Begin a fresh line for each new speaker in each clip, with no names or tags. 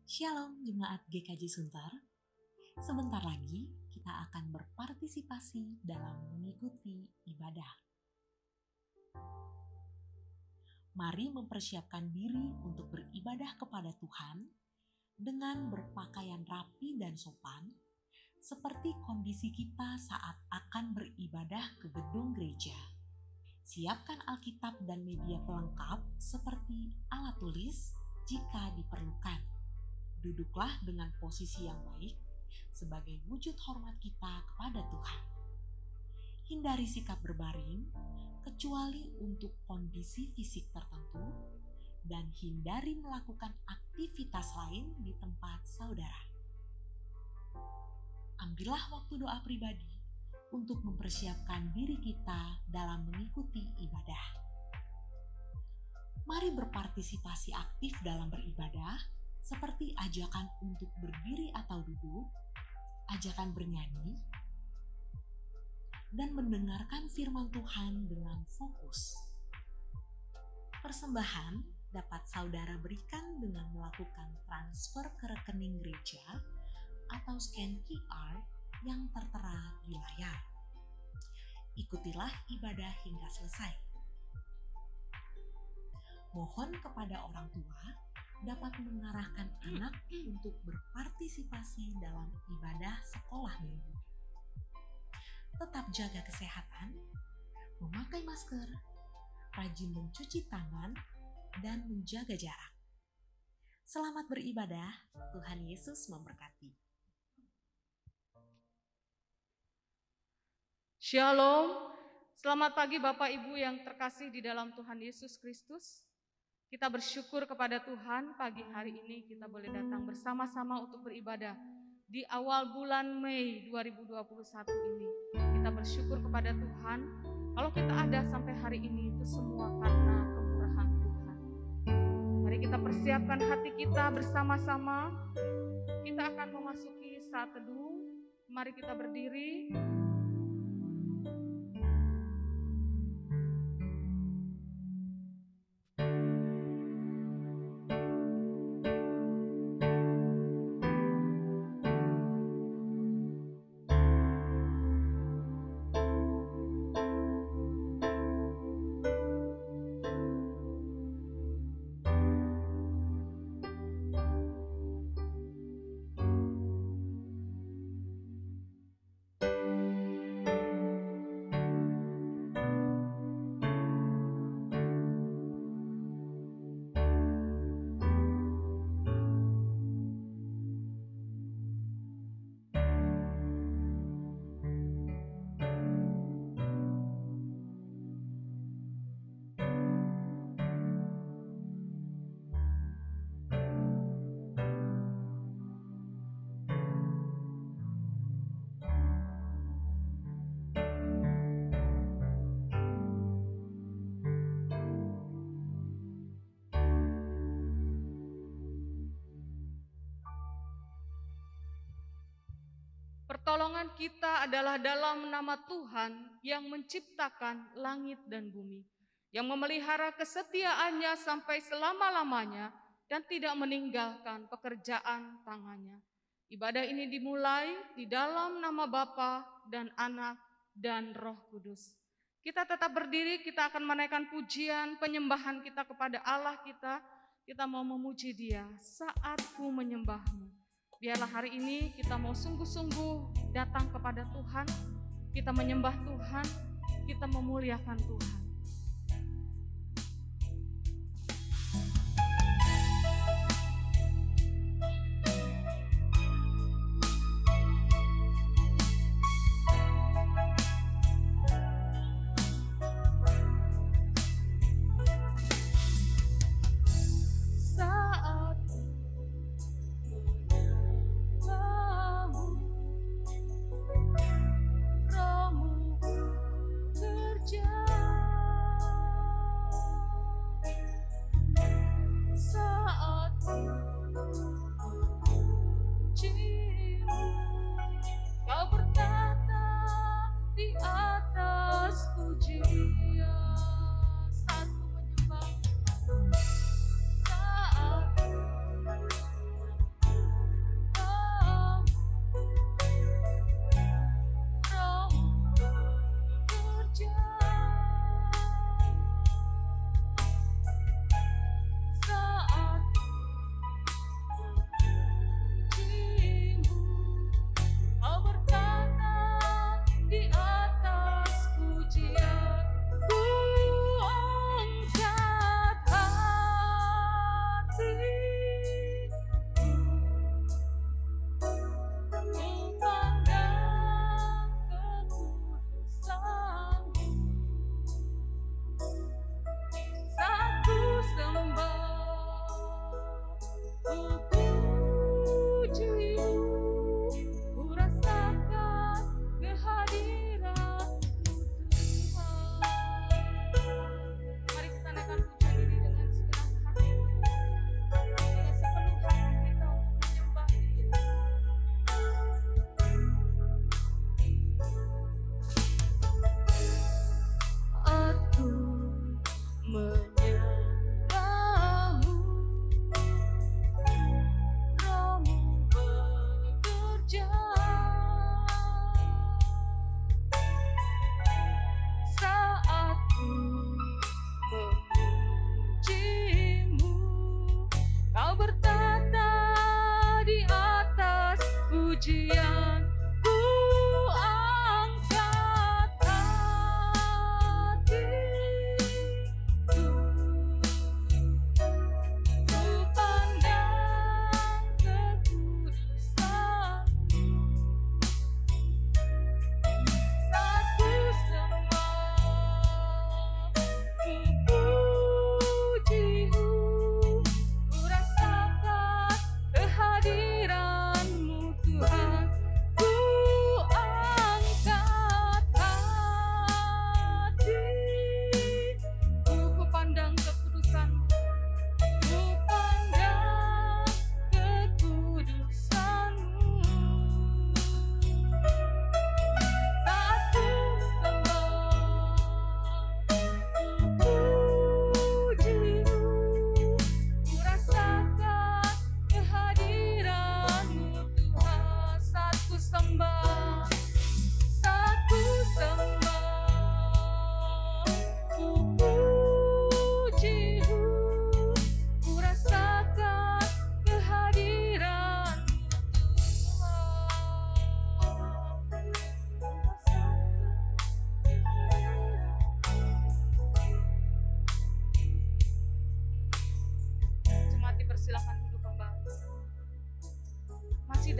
Shalom Jemaat GKJ Sunter. Sebentar lagi kita akan berpartisipasi dalam mengikuti ibadah. Mari mempersiapkan diri untuk beribadah kepada Tuhan dengan berpakaian rapi dan sopan, seperti kondisi kita saat akan beribadah ke gedung gereja. Siapkan Alkitab dan media pelengkap seperti alat tulis jika diperlukan. Duduklah dengan posisi yang baik sebagai wujud hormat kita kepada Tuhan. Hindari sikap berbaring kecuali untuk kondisi fisik tertentu dan hindari melakukan aktivitas lain di tempat saudara. Ambillah waktu doa pribadi untuk mempersiapkan diri kita dalam mengikuti ibadah. Mari berpartisipasi aktif dalam beribadah, seperti ajakan untuk berdiri atau duduk, ajakan bernyanyi, dan mendengarkan firman Tuhan dengan fokus. Persembahan dapat saudara berikan dengan melakukan transfer ke rekening gereja atau scan QR yang tertera di layar. Ikutilah ibadah hingga selesai. Mohon kepada orang tua dapat mengarahkan anak untuk berpartisipasi dalam ibadah sekolah minggu. Tetap jaga kesehatan, memakai masker, rajin mencuci tangan, dan menjaga jarak. Selamat beribadah, Tuhan Yesus memberkati.
Shalom, selamat pagi Bapak Ibu yang terkasih di dalam Tuhan Yesus Kristus. Kita bersyukur kepada Tuhan, pagi hari ini kita boleh datang bersama-sama untuk beribadah di awal bulan Mei 2021 ini. Kita bersyukur kepada Tuhan, kalau kita ada sampai hari ini itu semua karena kemurahan Tuhan. Mari kita persiapkan hati kita bersama-sama. Kita akan memasuki saat teduh. Mari kita berdiri. Pertolongan kita adalah dalam nama Tuhan yang menciptakan langit dan bumi, yang memelihara kesetiaannya sampai selama-lamanya dan tidak meninggalkan pekerjaan tangannya. Ibadah ini dimulai di dalam nama Bapa dan Anak dan Roh Kudus. Kita tetap berdiri, kita akan menaikkan pujian, penyembahan kita kepada Allah kita. Kita mau memuji Dia, saatku menyembahmu. Biarlah hari ini kita mau sungguh-sungguh datang kepada Tuhan, kita menyembah Tuhan, kita memuliakan Tuhan.
Rohmu kerja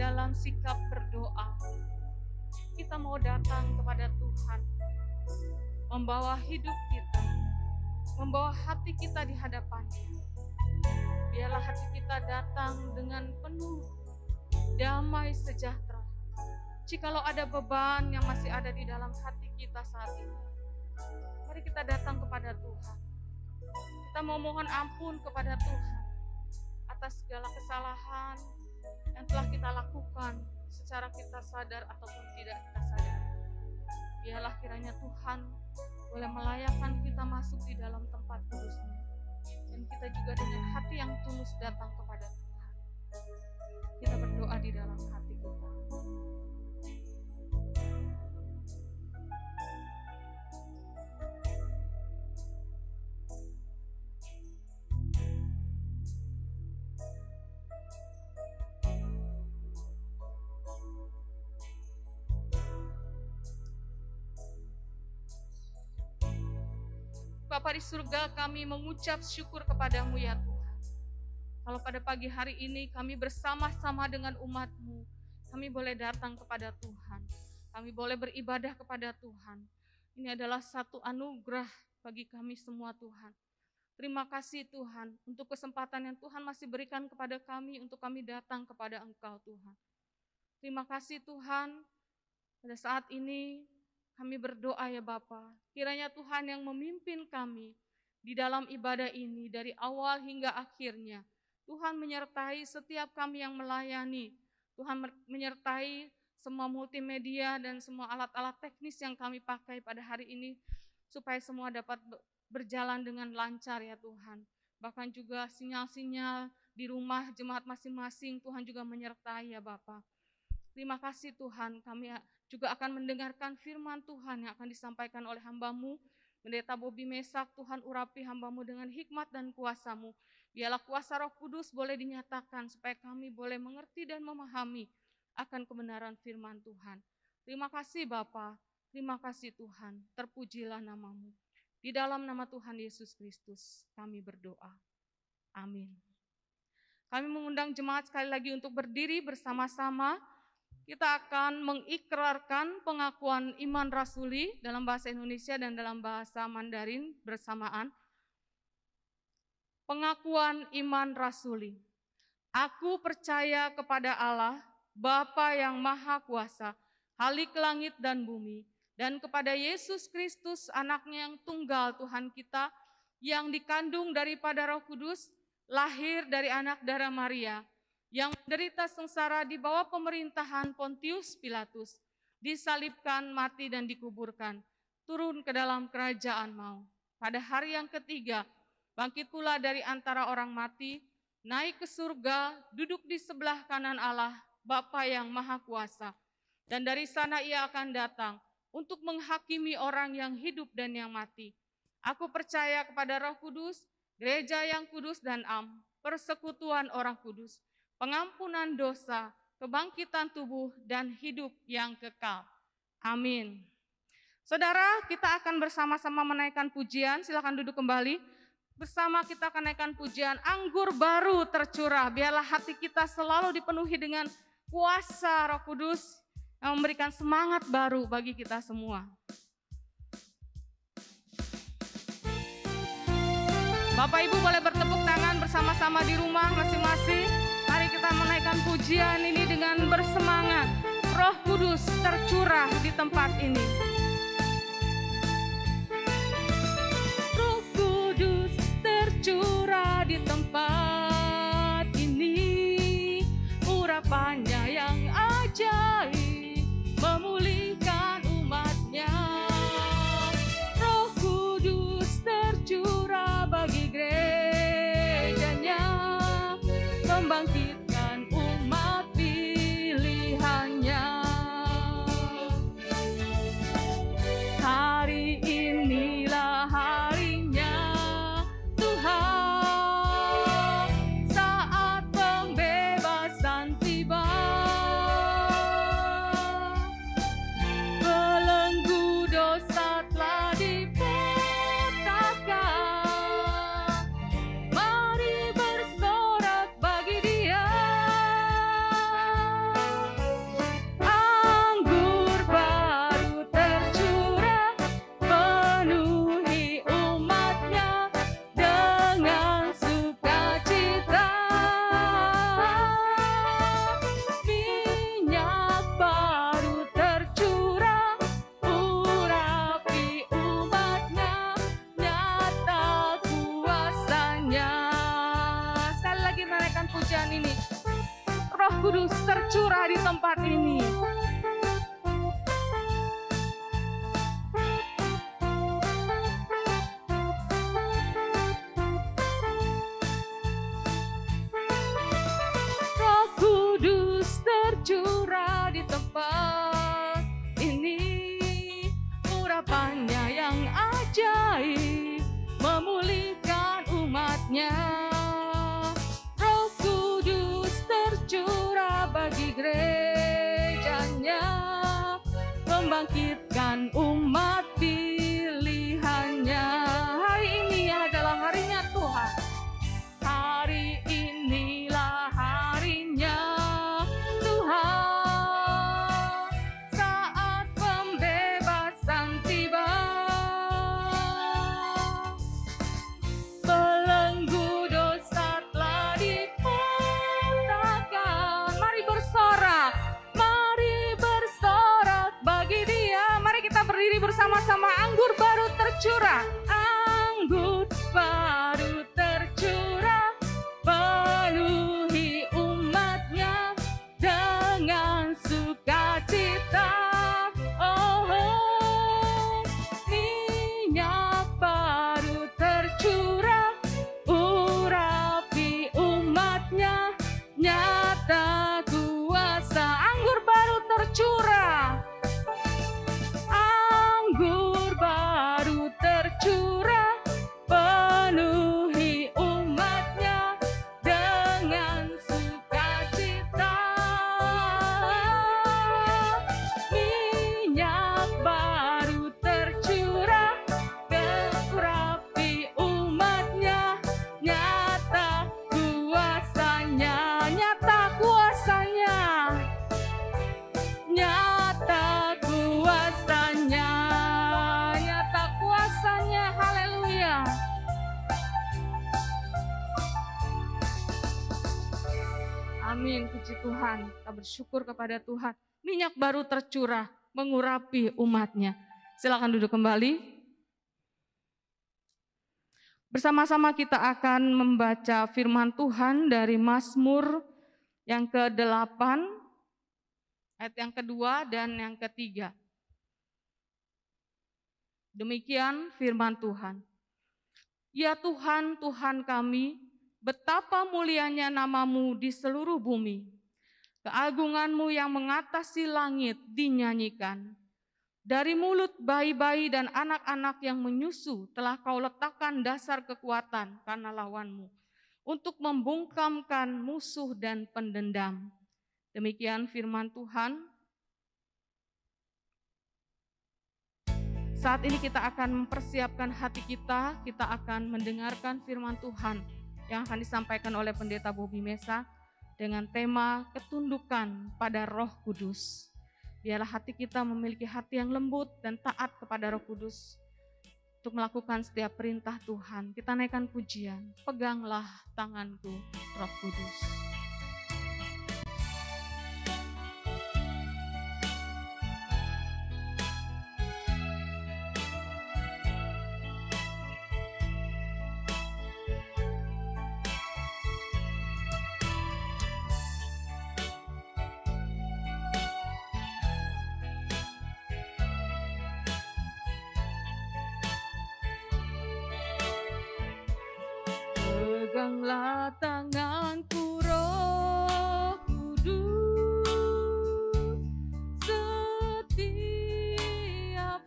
dalam sikap berdoa. Kita mau datang kepada Tuhan, membawa hidup kita, membawa hati kita di hadapan-Nya. Biarlah hati kita datang dengan penuh damai sejahtera. Jikalau ada beban yang masih ada di dalam hati kita saat ini, mari kita datang kepada Tuhan. Kita mau mohon ampun kepada Tuhan atas segala kesalahan yang telah kita lakukan secara kita sadar ataupun tidak kita sadar. Biarlah kiranya Tuhan boleh melayakkan kita masuk di dalam tempat kudus-Nya, dan kita juga dengan hati yang tulus datang kepada Tuhan. Kita berdoa di dalam hati kita. Bapa di surga, kami mengucap syukur kepadamu ya Tuhan. Kalau pada pagi hari ini kami bersama-sama dengan umat-Mu, kami boleh datang kepada Tuhan. Kami boleh beribadah kepada Tuhan. Ini adalah satu anugerah bagi kami semua Tuhan. Terima kasih Tuhan untuk kesempatan yang Tuhan masih berikan kepada kami untuk kami datang kepada Engkau Tuhan. Terima kasih Tuhan, pada saat ini kami berdoa ya Bapa, kiranya Tuhan yang memimpin kami di dalam ibadah ini dari awal hingga akhirnya. Tuhan menyertai setiap kami yang melayani. Tuhan menyertai semua multimedia dan semua alat-alat teknis yang kami pakai pada hari ini, supaya semua dapat berjalan dengan lancar ya Tuhan. Bahkan juga sinyal-sinyal di rumah jemaat masing-masing, Tuhan juga menyertai ya Bapa. Terima kasih Tuhan, kami juga akan mendengarkan firman Tuhan yang akan disampaikan oleh hamba-Mu, Pendeta Bobi Mesak. Tuhan urapi hamba-Mu dengan hikmat dan kuasa-Mu. Biarlah kuasa Roh Kudus boleh dinyatakan supaya kami boleh mengerti dan memahami akan kebenaran firman Tuhan. Terima kasih Bapa, terima kasih Tuhan, terpujilah nama-Mu. Di dalam nama Tuhan Yesus Kristus kami berdoa. Amin. Kami mengundang jemaat sekali lagi untuk berdiri bersama-sama. Kita akan mengikrarkan pengakuan iman rasuli dalam bahasa Indonesia dan dalam bahasa Mandarin bersamaan. Pengakuan iman rasuli. Aku percaya kepada Allah, Bapa yang Maha Kuasa, Khalik langit dan bumi, dan kepada Yesus Kristus, Anaknya yang tunggal Tuhan kita, yang dikandung daripada Roh Kudus, lahir dari anak darah Maria, yang menderita sengsara di bawah pemerintahan Pontius Pilatus, disalibkan, mati dan dikuburkan, turun ke dalam kerajaan maut. Pada hari yang ketiga, bangkit pula dari antara orang mati, naik ke surga, duduk di sebelah kanan Allah, Bapa yang Maha Kuasa. Dan dari sana Ia akan datang untuk menghakimi orang yang hidup dan yang mati. Aku percaya kepada Roh Kudus, gereja yang kudus dan am, persekutuan orang kudus, pengampunan dosa, kebangkitan tubuh, dan hidup yang kekal. Amin. Saudara, kita akan bersama-sama menaikkan pujian. Silakan duduk kembali. Bersama kita akan naikkan pujian Anggur Baru Tercurah. Biarlah hati kita selalu dipenuhi dengan kuasa Roh Kudus yang memberikan semangat baru bagi kita semua. Bapak Ibu boleh bertepuk tangan bersama-sama di rumah masing-masing. Mari kita menaikkan pujian ini dengan bersemangat. Roh Kudus tercurah di tempat ini. Roh Kudus tercurah di tempat ini. Urapannya yang ajaib memulihkan umatnya. Roh Kudus tercurah bagi gerejanya, membangkitkan umat pilihannya. gereja ini. Roh Kudus tercurah di tempat ini. Roh Kudus tercurah di tempat ini. Urapannya yang ajaib memulihkan umatnya. Roh Kudus tercurah bagi gerejanya, membangkitkan umat pilihannya. Hari ini adalah harinya Tuhan. Hari inilah harinya Tuhan, saat pembebasan tiba. Belenggu dosa telah dipatahkan. Mari bersorak bagi Dia. Mari kita berdiri bersama-sama. Anggur baru tercurah, anggur baru tercurah, penuhi umatnya dengan sukacita. Oh, minyak baru tercurah, urapi umatnya, nyata kuasa. Anggur baru tercurah, anggur baru tercurah, penuhi umatnya dengan sukacita. Minyak baru tercurah, urapi umatnya, nyata kuasanya, nyata kuasanya, nyata kuasanya, nyata kuasanya. Haleluya. Amin, puji Tuhan. Kita bersyukur kepada Tuhan. Minyak baru tercurah, mengurapi umatnya. Silakan duduk kembali. Bersama-sama kita akan membaca firman Tuhan dari Mazmur yang ke-8, ayat yang kedua dan yang ketiga. Demikian firman Tuhan. Ya Tuhan, Tuhan kami, betapa mulianya nama-Mu di seluruh bumi. Keagungan-Mu yang mengatasi langit dinyanyikan. Dari mulut bayi-bayi dan anak-anak yang menyusu telah Kau letakkan dasar kekuatan karena lawan-Mu, untuk membungkamkan musuh dan pendendam. Demikian firman Tuhan. Saat ini kita akan mempersiapkan hati kita akan mendengarkan firman Tuhan yang akan disampaikan oleh Pendeta Bobi Mesa dengan tema ketundukan pada Roh Kudus. Biarlah hati kita memiliki hati yang lembut dan taat kepada Roh Kudus untuk melakukan setiap perintah Tuhan. Kita naikkan pujian, peganglah tanganku Roh Kudus. Peganglah tanganku Roh Kudus, setiap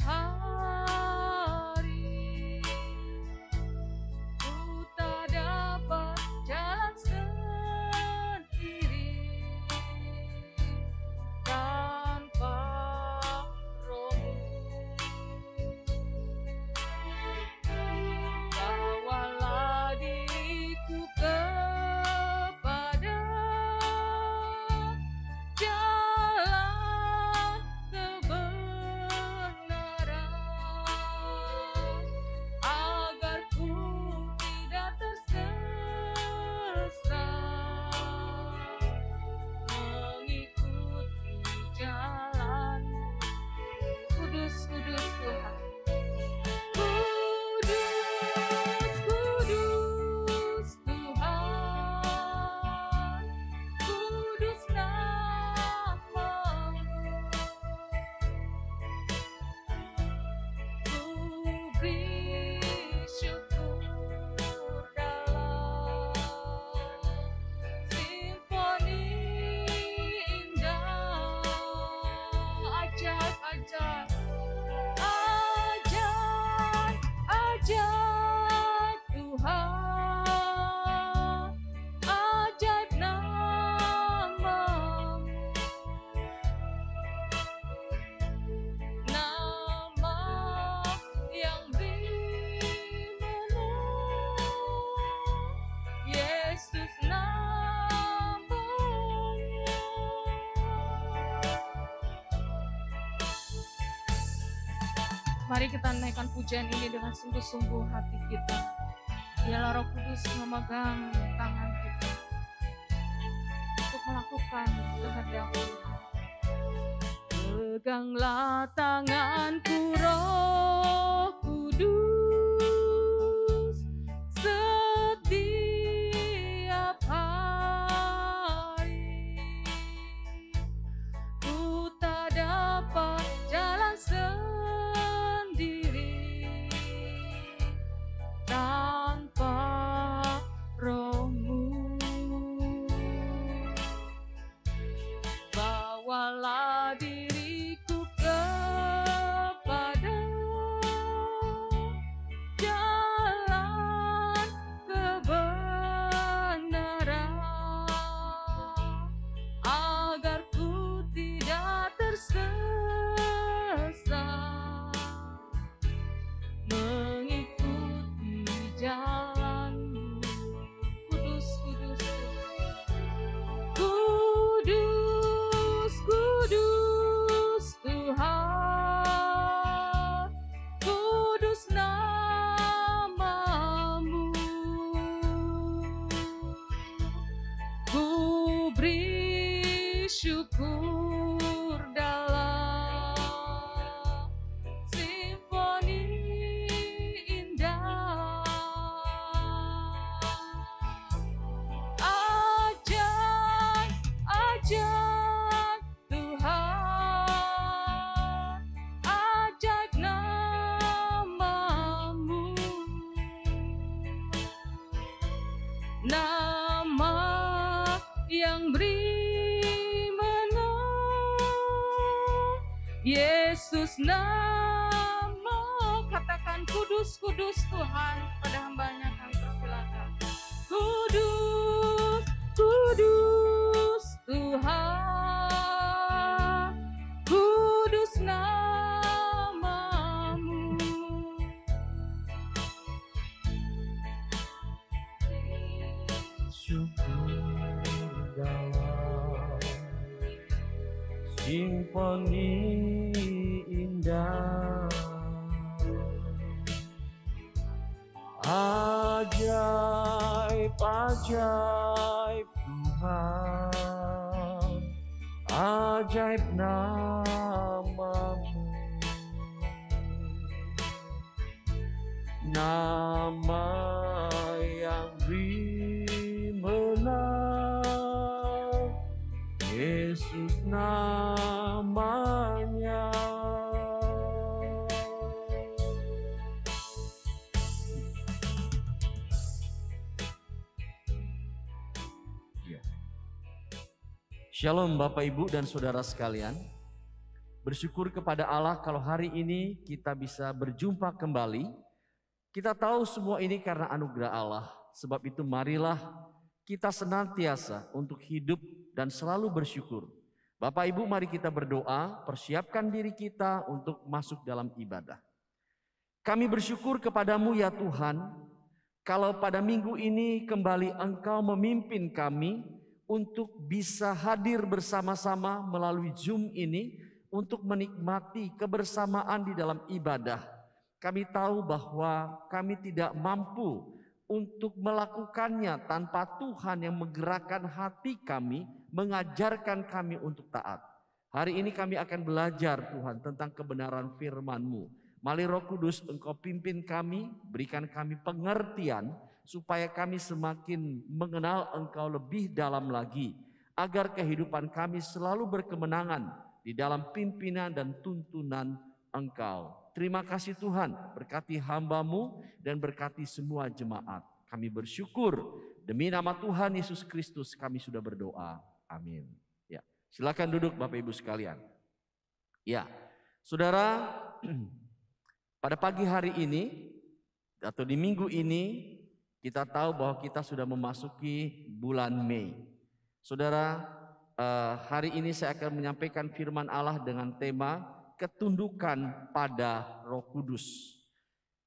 hari ku tak dapat jalan sendiri tanpa Roh-Mu. Bawalah diriku ke Mari kita naikkan pujian ini dengan sungguh-sungguh hati kita. Biarlah Roh Kudus memegang tangan kita untuk melakukan kehendak Tuhan. Peganglah tanganku Roh Kudus setiap hari. Ku tak dapat jalan sendiri tanpa Roh-Mu. Bawalah diriku kepada jalan kebenaran, agar ku tidak tersesat mengikuti jalan-Mu. Kudus, kudus, kudus, kudus Tuhan, kudus nama-Mu. Ku beri syukur dalam simfoni indah. Ajaib, ajaib Tuhan, ajaib nama-Mu. Nama yang beri menang, Yesus nama. Katakan kudus, kudus Tuhan pada hamba-Nya, kami persilakan. Kudus, kudus Tuhan, kudus nama-Mu.
Syukur dalam simfoni indah. Ajaib, ajaib Tuhan, ajaib nama-Mu. Nama yang beri menang, Yesus namanya. Shalom Bapak Ibu dan Saudara sekalian. Bersyukur kepada Allah kalau hari ini kita bisa berjumpa kembali. Kita tahu semua ini karena anugerah Allah. Sebab itu marilah kita senantiasa untuk hidup dan selalu bersyukur. Bapak Ibu, mari kita berdoa, persiapkan diri kita untuk masuk dalam ibadah. Kami bersyukur kepadamu ya Tuhan, kalau pada minggu ini kembali Engkau memimpin kami untuk bisa hadir bersama-sama melalui Zoom ini untuk menikmati kebersamaan di dalam ibadah. Kami tahu bahwa kami tidak mampu untuk melakukannya tanpa Tuhan yang menggerakkan hati kami, mengajarkan kami untuk taat. Hari ini kami akan belajar Tuhan tentang kebenaran firman-Mu. Mari Roh Kudus Engkau pimpin kami, berikan kami pengertian supaya kami semakin mengenal Engkau lebih dalam lagi, agar kehidupan kami selalu berkemenangan di dalam pimpinan dan tuntunan Engkau. Terima kasih Tuhan, berkati hamba-Mu dan berkati semua jemaat. Kami bersyukur, demi nama Tuhan Yesus Kristus kami sudah berdoa. Amin. Ya, silakan duduk Bapak Ibu sekalian. Ya, Saudara, pada pagi hari ini atau di minggu ini kita tahu bahwa kita sudah memasuki bulan Mei. Saudara, hari ini saya akan menyampaikan firman Allah dengan tema ketundukan pada Roh Kudus.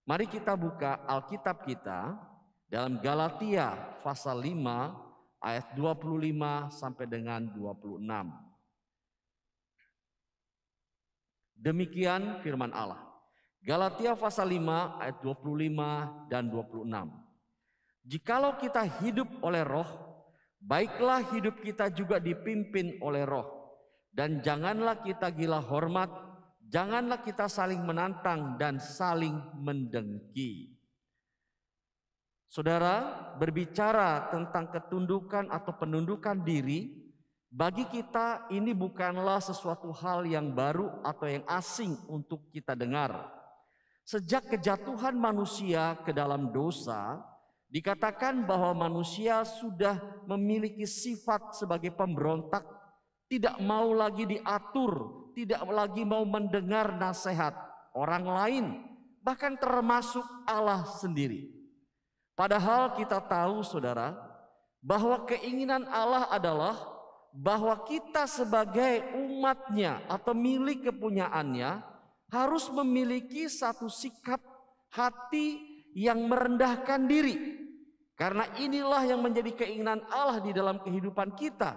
Mari kita buka Alkitab kita dalam Galatia pasal 5 ayat 25 sampai dengan 26. Demikian firman Allah. Galatia pasal 5 ayat 25 dan 26. Jikalau kita hidup oleh roh, baiklah hidup kita juga dipimpin oleh roh. Dan janganlah kita gila hormat, janganlah kita saling menantang dan saling mendengki. Saudara, berbicara tentang ketundukan atau penundukan diri, bagi kita ini bukanlah sesuatu hal yang baru atau yang asing untuk kita dengar. Sejak kejatuhan manusia ke dalam dosa, dikatakan bahwa manusia sudah memiliki sifat sebagai pemberontak, tidak mau lagi diatur, tidak lagi mau mendengar nasihat orang lain, bahkan termasuk Allah sendiri. Padahal kita tahu, saudara, bahwa keinginan Allah adalah bahwa kita sebagai umatnya atau milik kepunyaannya harus memiliki satu sikap hati yang merendahkan diri. Karena inilah yang menjadi keinginan Allah di dalam kehidupan kita.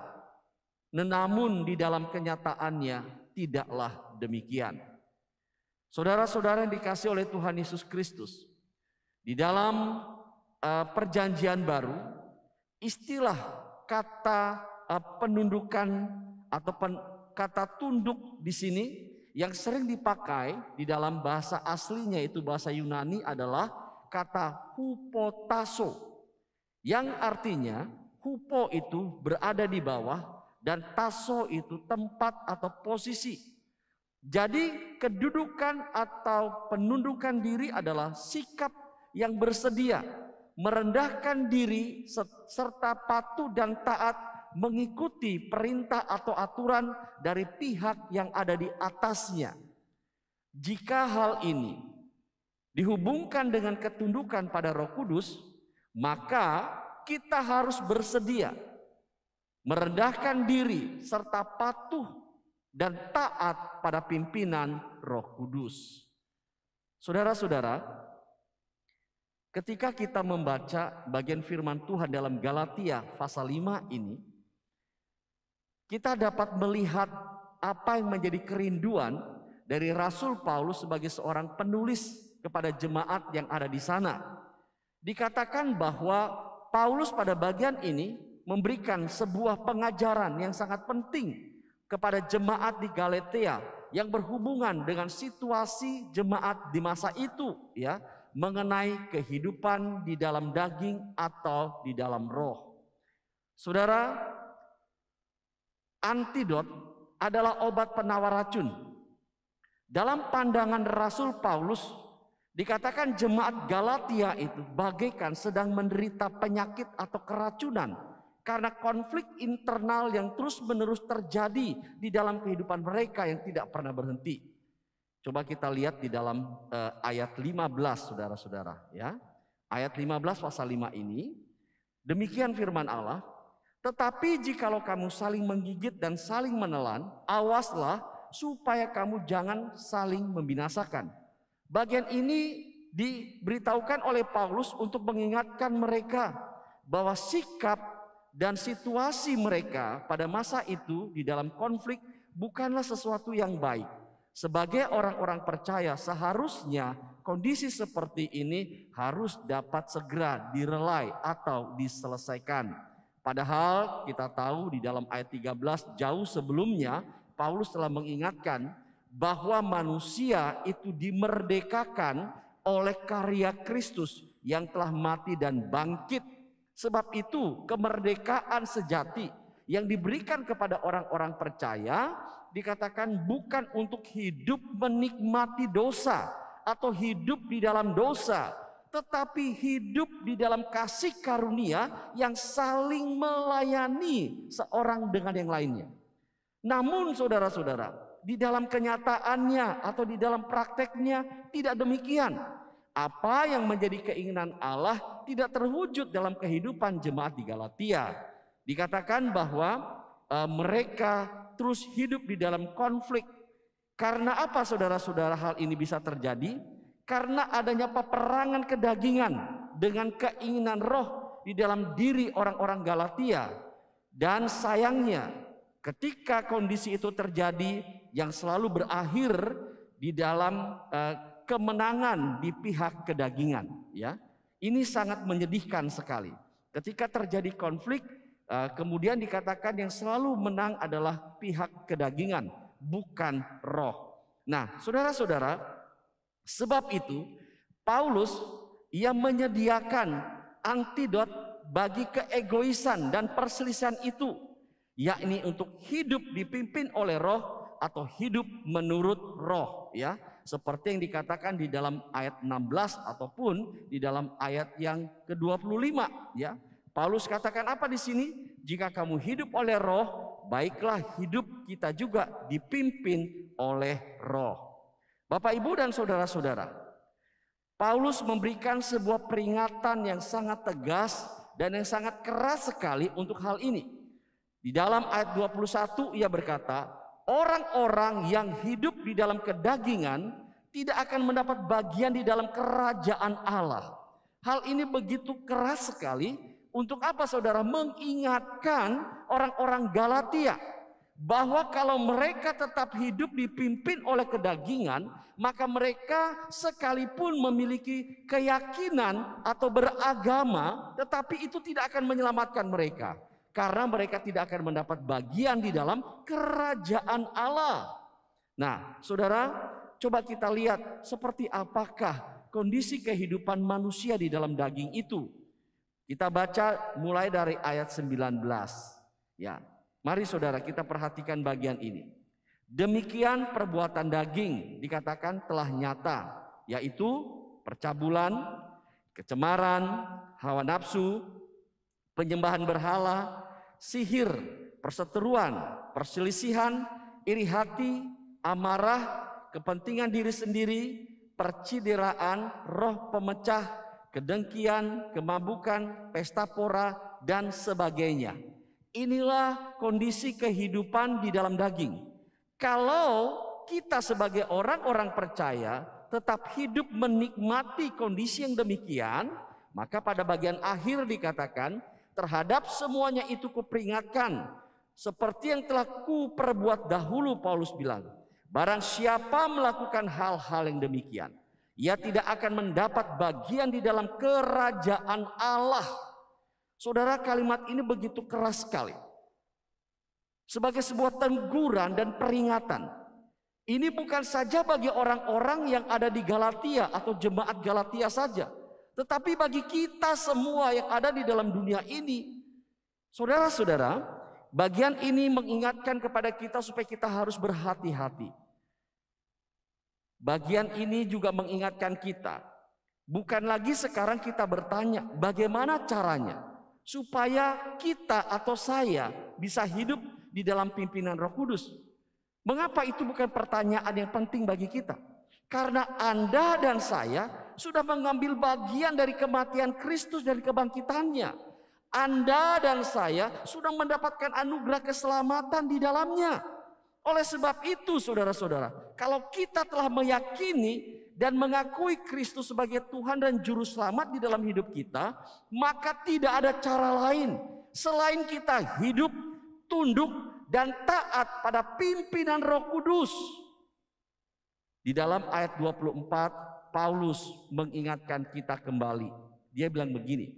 Namun di dalam kenyataannya tidaklah demikian. Saudara-saudara yang dikasihi oleh Tuhan Yesus Kristus, di dalam perjanjian baru, istilah kata penundukan atau kata tunduk di sini yang sering dipakai di dalam bahasa aslinya itu bahasa Yunani adalah kata hupotasso. Yang artinya hupo itu berada di bawah dan tasso itu tempat atau posisi. Jadi kedudukan atau penundukan diri adalah sikap yang bersedia, merendahkan diri serta patuh dan taat mengikuti perintah atau aturan dari pihak yang ada di atasnya. Jika hal ini dihubungkan dengan ketundukan pada Roh Kudus, maka kita harus bersedia merendahkan diri serta patuh dan taat pada pimpinan Roh Kudus. Saudara-saudara, ketika kita membaca bagian firman Tuhan dalam Galatia pasal 5 ini, kita dapat melihat apa yang menjadi kerinduan dari Rasul Paulus sebagai seorang penulis kepada jemaat yang ada di sana. Dikatakan bahwa Paulus pada bagian ini memberikan sebuah pengajaran yang sangat penting kepada jemaat di Galatia yang berhubungan dengan situasi jemaat di masa itu, ya, mengenai kehidupan di dalam daging atau di dalam roh. Saudara, antidot adalah obat penawar racun. Dalam pandangan Rasul Paulus, dikatakan jemaat Galatia itu bagaikan sedang menderita penyakit atau keracunan karena konflik internal yang terus-menerus terjadi di dalam kehidupan mereka yang tidak pernah berhenti. Coba kita lihat di dalam ayat 15, saudara-saudara, ya. Ayat 15 pasal 5 ini, demikian firman Allah, tetapi jikalau kamu saling menggigit dan saling menelan, awaslah supaya kamu jangan saling membinasakan. Bagian ini diberitahukan oleh Paulus untuk mengingatkan mereka bahwa sikap dan situasi mereka pada masa itu di dalam konflik bukanlah sesuatu yang baik. Sebagai orang-orang percaya seharusnya kondisi seperti ini harus dapat segera direlai atau diselesaikan. Padahal kita tahu di dalam ayat 13 jauh sebelumnya Paulus telah mengingatkan bahwa manusia itu dimerdekakan oleh karya Kristus yang telah mati dan bangkit. Sebab itu kemerdekaan sejati yang diberikan kepada orang-orang percaya dikatakan bukan untuk hidup menikmati dosa atau hidup di dalam dosa, tetapi hidup di dalam kasih karunia yang saling melayani seorang dengan yang lainnya. Namun saudara-saudara, di dalam kenyataannya atau di dalam prakteknya tidak demikian. Apa yang menjadi keinginan Allah tidak terwujud dalam kehidupan jemaat di Galatia. Dikatakan bahwa mereka terus hidup di dalam konflik. Karena apa saudara-saudara hal ini bisa terjadi? Karena adanya peperangan kedagingan dengan keinginan roh di dalam diri orang-orang Galatia. Dan sayangnya ketika kondisi itu terjadi, yang selalu berakhir di dalam kemenangan di pihak kedagingan, ya. Ini sangat menyedihkan sekali. Ketika terjadi konflik, kemudian dikatakan yang selalu menang adalah pihak kedagingan, bukan roh. Nah, saudara-saudara, sebab itu Paulus ia menyediakan antidot bagi keegoisan dan perselisihan itu, yakni untuk hidup dipimpin oleh roh atau hidup menurut roh, ya. Seperti yang dikatakan di dalam ayat 16 ataupun di dalam ayat yang ke-25, ya. Paulus katakan apa di sini? Jika kamu hidup oleh roh, baiklah hidup kita juga dipimpin oleh roh. Bapak, Ibu dan saudara-saudara, Paulus memberikan sebuah peringatan yang sangat tegas dan yang sangat keras sekali untuk hal ini. Di dalam ayat 21 ia berkata, orang-orang yang hidup di dalam kedagingan tidak akan mendapat bagian di dalam kerajaan Allah. Hal ini begitu keras sekali. Untuk apa saudara? Mengingatkan orang-orang Galatia bahwa kalau mereka tetap hidup dipimpin oleh kedagingan, maka mereka sekalipun memiliki keyakinan atau beragama, tetapi itu tidak akan menyelamatkan mereka. Karena mereka tidak akan mendapat bagian di dalam kerajaan Allah. Nah, saudara, coba kita lihat seperti apakah kondisi kehidupan manusia di dalam daging itu. Kita baca mulai dari ayat 19. Ya, mari saudara kita perhatikan bagian ini. Demikian perbuatan daging dikatakan telah nyata, yaitu percabulan, kecemaran, hawa nafsu, penyembahan berhala, sihir, perseteruan, perselisihan, iri hati, amarah, kepentingan diri sendiri, percideraan, roh pemecah, kedengkian, kemabukan, pesta pora, dan sebagainya. Inilah kondisi kehidupan di dalam daging. Kalau kita sebagai orang-orang percaya tetap hidup menikmati kondisi yang demikian, maka pada bagian akhir dikatakan, terhadap semuanya itu kuperingatkan, seperti yang telah kuperbuat dahulu. Paulus bilang, barang siapa melakukan hal-hal yang demikian, ia tidak akan mendapat bagian di dalam kerajaan Allah. Saudara, kalimat ini begitu keras sekali. Sebagai sebuah teguran dan peringatan. Ini bukan saja bagi orang-orang yang ada di Galatia atau jemaat Galatia saja, tetapi bagi kita semua yang ada di dalam dunia ini. Saudara-saudara, bagian ini mengingatkan kepada kita supaya kita harus berhati-hati. Bagian ini juga mengingatkan kita, bukan lagi sekarang kita bertanya bagaimana caranya supaya kita atau saya bisa hidup di dalam pimpinan Roh Kudus. Mengapa itu bukan pertanyaan yang penting bagi kita? Karena Anda dan saya sudah mengambil bagian dari kematian Kristus dan kebangkitannya. Anda dan saya sudah mendapatkan anugerah keselamatan di dalamnya. Oleh sebab itu saudara-saudara, kalau kita telah meyakini dan mengakui Kristus sebagai Tuhan dan Juru Selamat di dalam hidup kita, maka tidak ada cara lain selain kita hidup, tunduk, dan taat pada pimpinan Roh Kudus. Di dalam ayat 24, Paulus mengingatkan kita kembali. Dia bilang begini,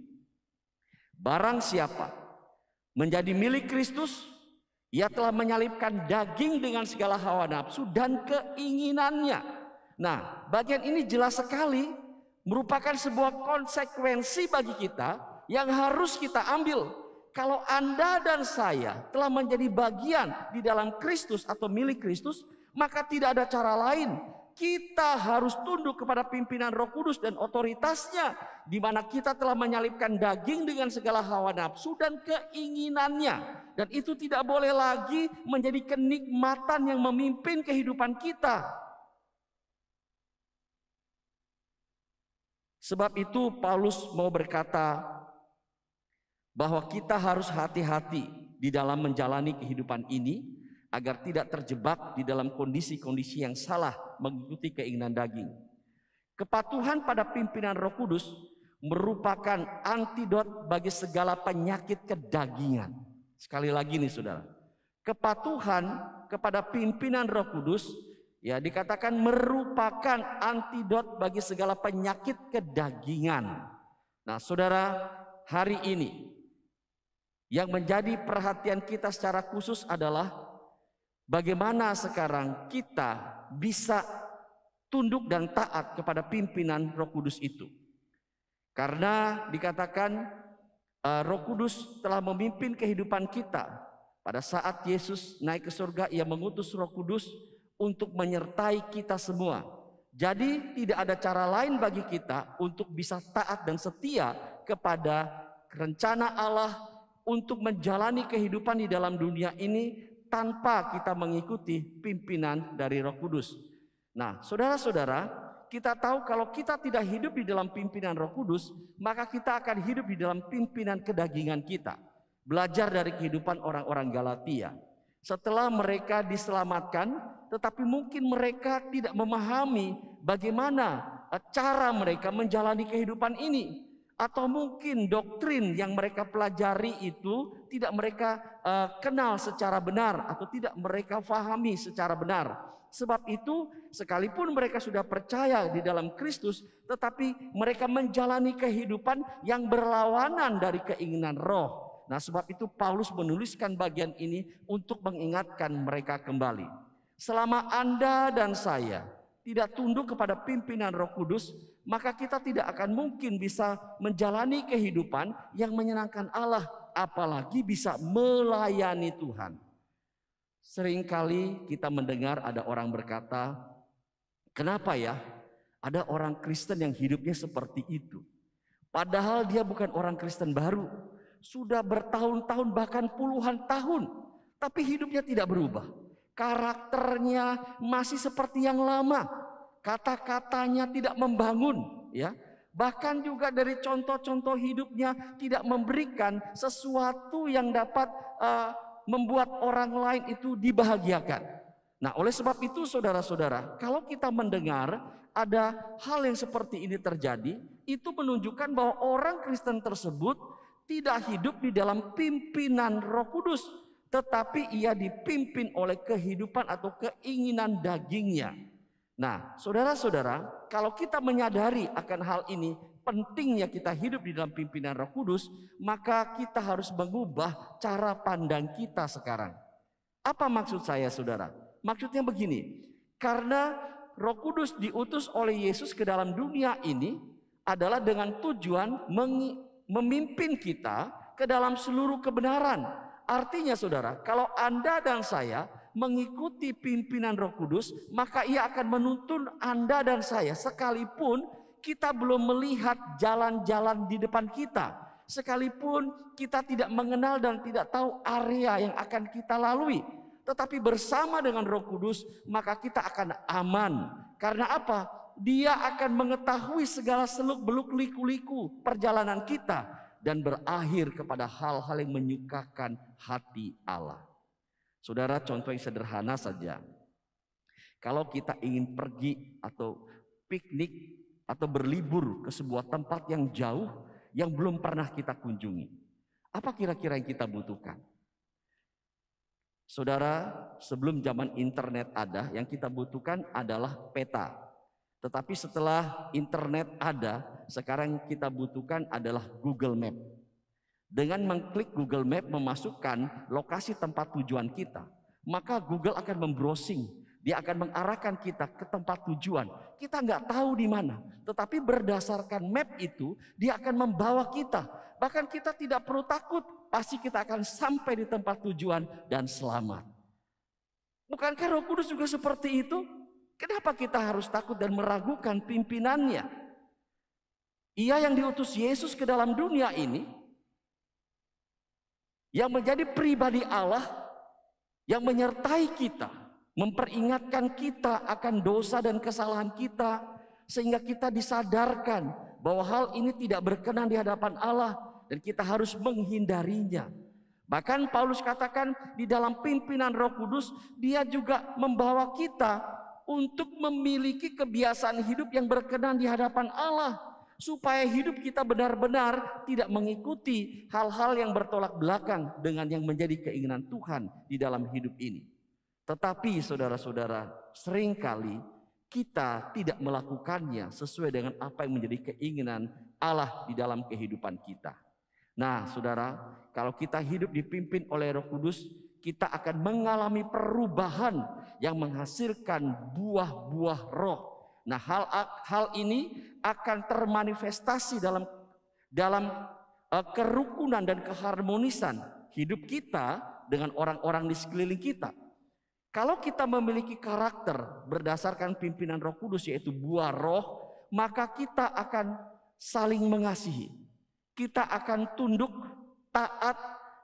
barang siapa menjadi milik Kristus, ia telah menyalibkan daging dengan segala hawa nafsu dan keinginannya. Nah, bagian ini jelas sekali merupakan sebuah konsekuensi bagi kita yang harus kita ambil. Kalau Anda dan saya telah menjadi bagian di dalam Kristus atau milik Kristus, maka tidak ada cara lain. Kita harus tunduk kepada pimpinan Roh Kudus dan otoritasnya, di mana kita telah menyalibkan daging dengan segala hawa nafsu dan keinginannya. Dan itu tidak boleh lagi menjadi kenikmatan yang memimpin kehidupan kita. Sebab itu Paulus mau berkata bahwa kita harus hati-hati di dalam menjalani kehidupan ini, agar tidak terjebak di dalam kondisi-kondisi yang salah mengikuti keinginan daging. Kepatuhan pada pimpinan Roh Kudus merupakan antidot bagi segala penyakit kedagingan. Sekali lagi nih saudara, kepatuhan kepada pimpinan Roh Kudus Ya, dikatakan merupakan antidot bagi segala penyakit kedagingan. Nah, saudara, hari ini yang menjadi perhatian kita secara khusus adalah bagaimana sekarang kita bisa tunduk dan taat kepada pimpinan Roh Kudus itu. Karena dikatakan Roh Kudus telah memimpin kehidupan kita. Pada saat Yesus naik ke surga, Ia mengutus Roh Kudus untuk menyertai kita semua. Jadi tidak ada cara lain bagi kita untuk bisa taat dan setia kepada rencana Allah untuk menjalani kehidupan di dalam dunia ini tanpa kita mengikuti pimpinan dari Roh Kudus. Nah, saudara-saudara, kita tahu kalau kita tidak hidup di dalam pimpinan Roh Kudus, maka kita akan hidup di dalam pimpinan kedagingan kita. Belajar dari kehidupan orang-orang Galatia. Setelah mereka diselamatkan, tetapi mungkin mereka tidak memahami bagaimana cara mereka menjalani kehidupan ini. Atau mungkin doktrin yang mereka pelajari itu tidak mereka kenal secara benar atau tidak mereka fahami secara benar. Sebab itu sekalipun mereka sudah percaya di dalam Kristus, tetapi mereka menjalani kehidupan yang berlawanan dari keinginan roh. Nah, sebab itu Paulus menuliskan bagian ini untuk mengingatkan mereka kembali. Selama Anda dan saya tidak tunduk kepada pimpinan Roh Kudus, maka kita tidak akan mungkin bisa menjalani kehidupan yang menyenangkan Allah, apalagi bisa melayani Tuhan. Seringkali kita mendengar ada orang berkata, kenapa ya ada orang Kristen yang hidupnya seperti itu? Padahal dia bukan orang Kristen baru. Sudah bertahun-tahun bahkan puluhan tahun, tapi hidupnya tidak berubah. Karakternya masih seperti yang lama. Kata-katanya tidak membangun, ya. Bahkan juga dari contoh-contoh hidupnya tidak memberikan sesuatu yang dapat membuat orang lain itu dibahagiakan. Nah, oleh sebab itu saudara-saudara, kalau kita mendengar ada hal yang seperti ini terjadi, itu menunjukkan bahwa orang Kristen tersebut tidak hidup di dalam pimpinan Roh Kudus, tetapi ia dipimpin oleh kehidupan atau keinginan dagingnya. Nah, saudara-saudara, kalau kita menyadari akan hal ini, pentingnya kita hidup di dalam pimpinan Roh Kudus, maka kita harus mengubah cara pandang kita sekarang. Apa maksud saya, saudara? Maksudnya begini, karena Roh Kudus diutus oleh Yesus ke dalam dunia ini adalah dengan tujuan memimpin kita ke dalam seluruh kebenaran. Artinya saudara, kalau Anda dan saya mengikuti pimpinan Roh Kudus, maka Ia akan menuntun Anda dan saya sekalipun kita belum melihat jalan-jalan di depan kita, sekalipun kita tidak mengenal dan tidak tahu area yang akan kita lalui. Tetapi bersama dengan Roh Kudus, maka kita akan aman. Karena apa? Dia akan mengetahui segala seluk-beluk liku-liku perjalanan kita dan berakhir kepada hal-hal yang menyukakan hati Allah. Saudara, contoh yang sederhana saja. Kalau kita ingin pergi atau piknik atau berlibur ke sebuah tempat yang jauh yang belum pernah kita kunjungi, apa kira-kira yang kita butuhkan? Saudara, sebelum zaman internet ada, yang kita butuhkan adalah peta. Tetapi setelah internet ada, sekarang kita butuhkan adalah Google Map. Dengan mengklik Google Map memasukkan lokasi tempat tujuan kita, maka Google akan membrowsing. Dia akan mengarahkan kita ke tempat tujuan. Kita nggak tahu di mana, tetapi berdasarkan map itu dia akan membawa kita. Bahkan kita tidak perlu takut, pasti kita akan sampai di tempat tujuan dan selamat. Bukankah Roh Kudus juga seperti itu? Kenapa kita harus takut dan meragukan pimpinannya? Ia yang diutus Yesus ke dalam dunia ini, yang menjadi pribadi Allah, yang menyertai kita, memperingatkan kita akan dosa dan kesalahan kita, sehingga kita disadarkan bahwa hal ini tidak berkenan di hadapan Allah dan kita harus menghindarinya. Bahkan Paulus katakan di dalam pimpinan Roh Kudus, dia juga membawa kita untuk memiliki kebiasaan hidup yang berkenan di hadapan Allah, supaya hidup kita benar-benar tidak mengikuti hal-hal yang bertolak belakang dengan yang menjadi keinginan Tuhan di dalam hidup ini. Tetapi saudara-saudara, seringkali kita tidak melakukannya sesuai dengan apa yang menjadi keinginan Allah di dalam kehidupan kita. Nah, saudara, kalau kita hidup dipimpin oleh Roh Kudus, kita akan mengalami perubahan yang menghasilkan buah-buah roh. Nah, hal ini akan termanifestasi dalam kerukunan dan keharmonisan hidup kita dengan orang-orang di sekeliling kita. Kalau kita memiliki karakter berdasarkan pimpinan Roh Kudus, yaitu buah roh, maka kita akan saling mengasihi. Kita akan tunduk, taat,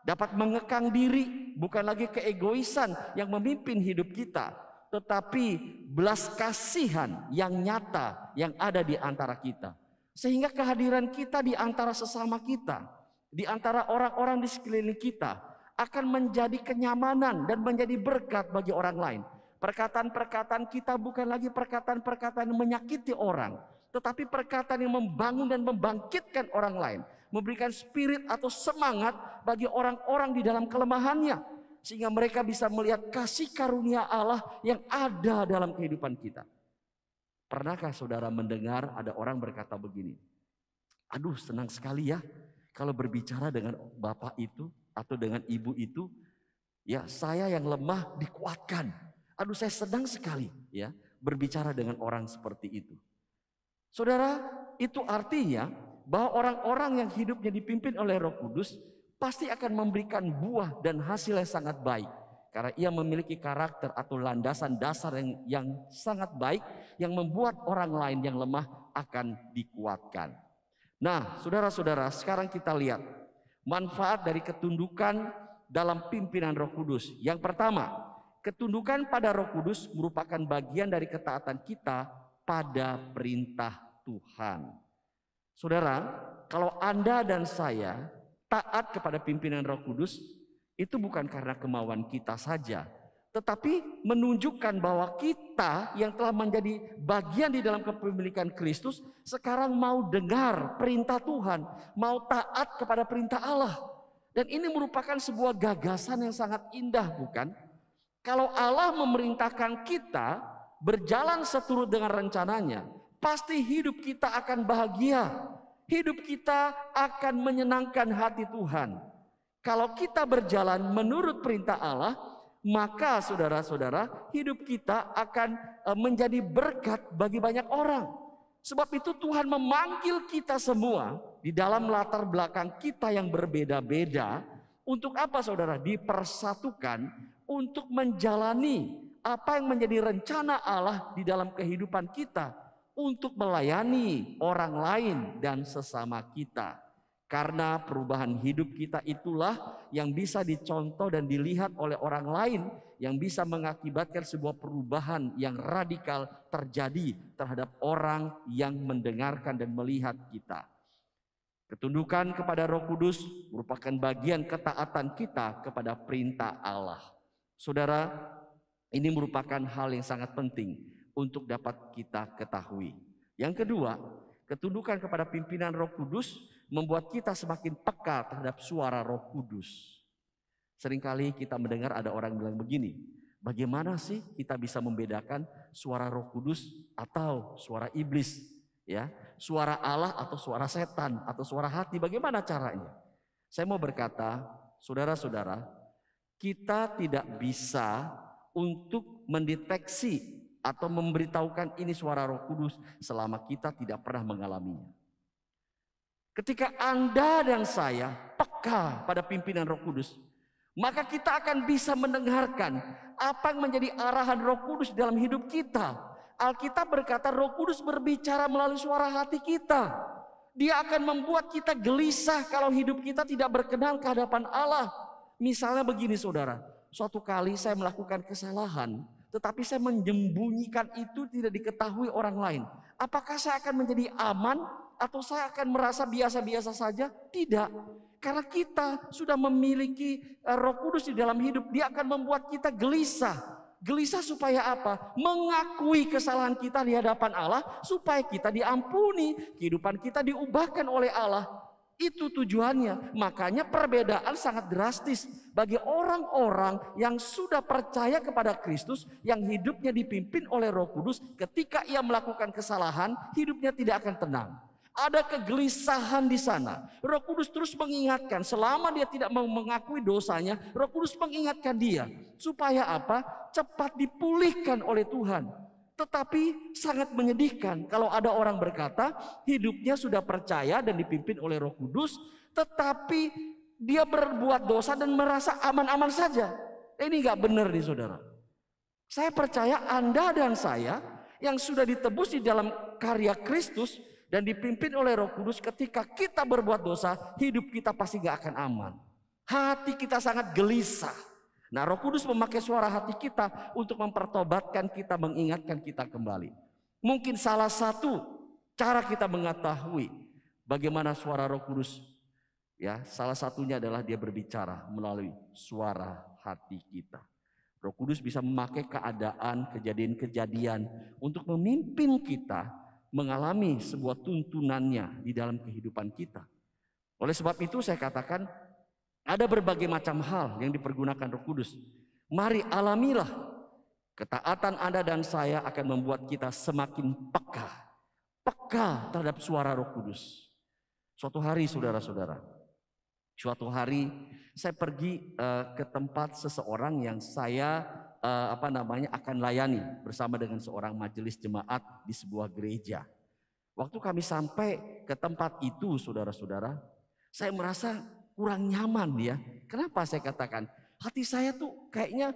dapat mengekang diri, bukan lagi keegoisan yang memimpin hidup kita, tetapi belas kasihan yang nyata yang ada di antara kita. Sehingga kehadiran kita di antara sesama kita, di antara orang-orang di sekeliling kita, akan menjadi kenyamanan dan menjadi berkat bagi orang lain. Perkataan-perkataan kita bukan lagi perkataan-perkataan yang menyakiti orang, tetapi perkataan yang membangun dan membangkitkan orang lain, memberikan spirit atau semangat bagi orang-orang di dalam kelemahannya, sehingga mereka bisa melihat kasih karunia Allah yang ada dalam kehidupan kita. Pernahkah saudara mendengar ada orang berkata begini, aduh senang sekali ya kalau berbicara dengan bapak itu atau dengan ibu itu, ya saya yang lemah dikuatkan. Aduh saya senang sekali ya berbicara dengan orang seperti itu. Saudara, itu artinya bahwa orang-orang yang hidupnya dipimpin oleh Roh Kudus pasti akan memberikan buah dan hasil yang sangat baik. Karena ia memiliki karakter atau landasan dasar yang sangat baik, yang membuat orang lain yang lemah akan dikuatkan. Nah, saudara-saudara, sekarang kita lihat manfaat dari ketundukan dalam pimpinan Roh Kudus. Yang pertama, ketundukan pada Roh Kudus merupakan bagian dari ketaatan kita pada perintah Tuhan. Saudara, kalau Anda dan saya taat kepada pimpinan Roh Kudus, itu bukan karena kemauan kita saja, tetapi menunjukkan bahwa kita yang telah menjadi bagian di dalam kepemilikan Kristus sekarang mau dengar perintah Tuhan, mau taat kepada perintah Allah. Dan ini merupakan sebuah gagasan yang sangat indah, bukan? Kalau Allah memerintahkan kita berjalan seturut dengan rencananya, pasti hidup kita akan bahagia. Hidup kita akan menyenangkan hati Tuhan. Kalau kita berjalan menurut perintah Allah, maka saudara-saudara, hidup kita akan menjadi berkat bagi banyak orang. Sebab itu Tuhan memanggil kita semua di dalam latar belakang kita yang berbeda-beda. Untuk apa saudara? Dipersatukan untuk menjalani apa yang menjadi rencana Allah di dalam kehidupan kita, untuk melayani orang lain dan sesama kita. Karena perubahan hidup kita itulah yang bisa dicontoh dan dilihat oleh orang lain, yang bisa mengakibatkan sebuah perubahan yang radikal terjadi terhadap orang yang mendengarkan dan melihat kita. Ketundukan kepada Roh Kudus merupakan bagian ketaatan kita kepada perintah Allah. Saudara, ini merupakan hal yang sangat penting untuk dapat kita ketahui. Yang kedua, ketundukan kepada pimpinan Roh Kudus membuat kita semakin peka terhadap suara Roh Kudus. Seringkali kita mendengar ada orang bilang begini, bagaimana sih kita bisa membedakan suara Roh Kudus atau suara iblis, ya, suara Allah atau suara setan atau suara hati, bagaimana caranya? Saya mau berkata, saudara-saudara, kita tidak bisa untuk mendeteksi atau memberitahukan ini suara Roh Kudus selama kita tidak pernah mengalaminya. Ketika Anda dan saya peka pada pimpinan Roh Kudus, maka kita akan bisa mendengarkan apa yang menjadi arahan Roh Kudus dalam hidup kita. Alkitab berkata Roh Kudus berbicara melalui suara hati kita. Dia akan membuat kita gelisah kalau hidup kita tidak berkenan ke hadapan Allah. Misalnya begini saudara, suatu kali saya melakukan kesalahan, tetapi saya menyembunyikan itu tidak diketahui orang lain. Apakah saya akan menjadi aman? Atau saya akan merasa biasa-biasa saja? Tidak. Karena kita sudah memiliki Roh Kudus di dalam hidup, dia akan membuat kita gelisah. Gelisah supaya apa? Mengakui kesalahan kita di hadapan Allah supaya kita diampuni, kehidupan kita diubahkan oleh Allah. Itu tujuannya. Makanya perbedaan sangat drastis bagi orang-orang yang sudah percaya kepada Kristus, yang hidupnya dipimpin oleh Roh Kudus. Ketika ia melakukan kesalahan, hidupnya tidak akan tenang. Ada kegelisahan di sana. Roh Kudus terus mengingatkan, selama dia tidak mau mengakui dosanya, Roh Kudus mengingatkan dia supaya apa? Cepat dipulihkan oleh Tuhan. Tetapi sangat menyedihkan kalau ada orang berkata hidupnya sudah percaya dan dipimpin oleh Roh Kudus, tetapi dia berbuat dosa dan merasa aman-aman saja. Ini nggak benar nih saudara. Saya percaya Anda dan saya yang sudah ditebus di dalam karya Kristus dan dipimpin oleh Roh Kudus, ketika kita berbuat dosa, hidup kita pasti nggak akan aman. Hati kita sangat gelisah. Nah, Roh Kudus memakai suara hati kita untuk mempertobatkan kita, mengingatkan kita kembali. Mungkin salah satu cara kita mengetahui bagaimana suara Roh Kudus, ya, salah satunya adalah dia berbicara melalui suara hati kita. Roh Kudus bisa memakai keadaan, kejadian-kejadian untuk memimpin kita mengalami sebuah tuntunannya di dalam kehidupan kita. Oleh sebab itu saya katakan, ada berbagai macam hal yang dipergunakan Roh Kudus. Mari alamilah. Ketaatan Anda dan saya akan membuat kita semakin peka. Peka terhadap suara Roh Kudus. Suatu hari saudara-saudara, saya pergi ke tempat seseorang yang saya akan layani bersama dengan seorang majelis jemaat di sebuah gereja. Waktu kami sampai ke tempat itu saudara-saudara, saya merasa kurang nyaman ya. Kenapa saya katakan? Hati saya tuh kayaknya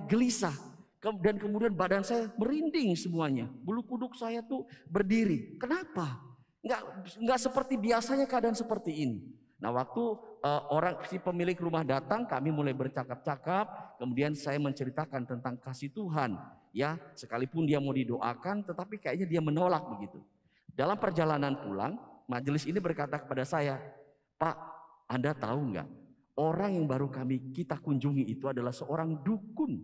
gelisah. Dan kemudian badan saya merinding semuanya. Bulu kuduk saya tuh berdiri. Kenapa? Enggak seperti biasanya keadaan seperti ini. Nah, waktu si pemilik rumah datang, kami mulai bercakap-cakap. Kemudian saya menceritakan tentang kasih Tuhan. Ya, sekalipun dia mau didoakan, tetapi kayaknya dia menolak begitu. Dalam perjalanan pulang, majelis ini berkata kepada saya, "Pak, Anda tahu nggak? Orang yang baru kita kunjungi itu adalah seorang dukun."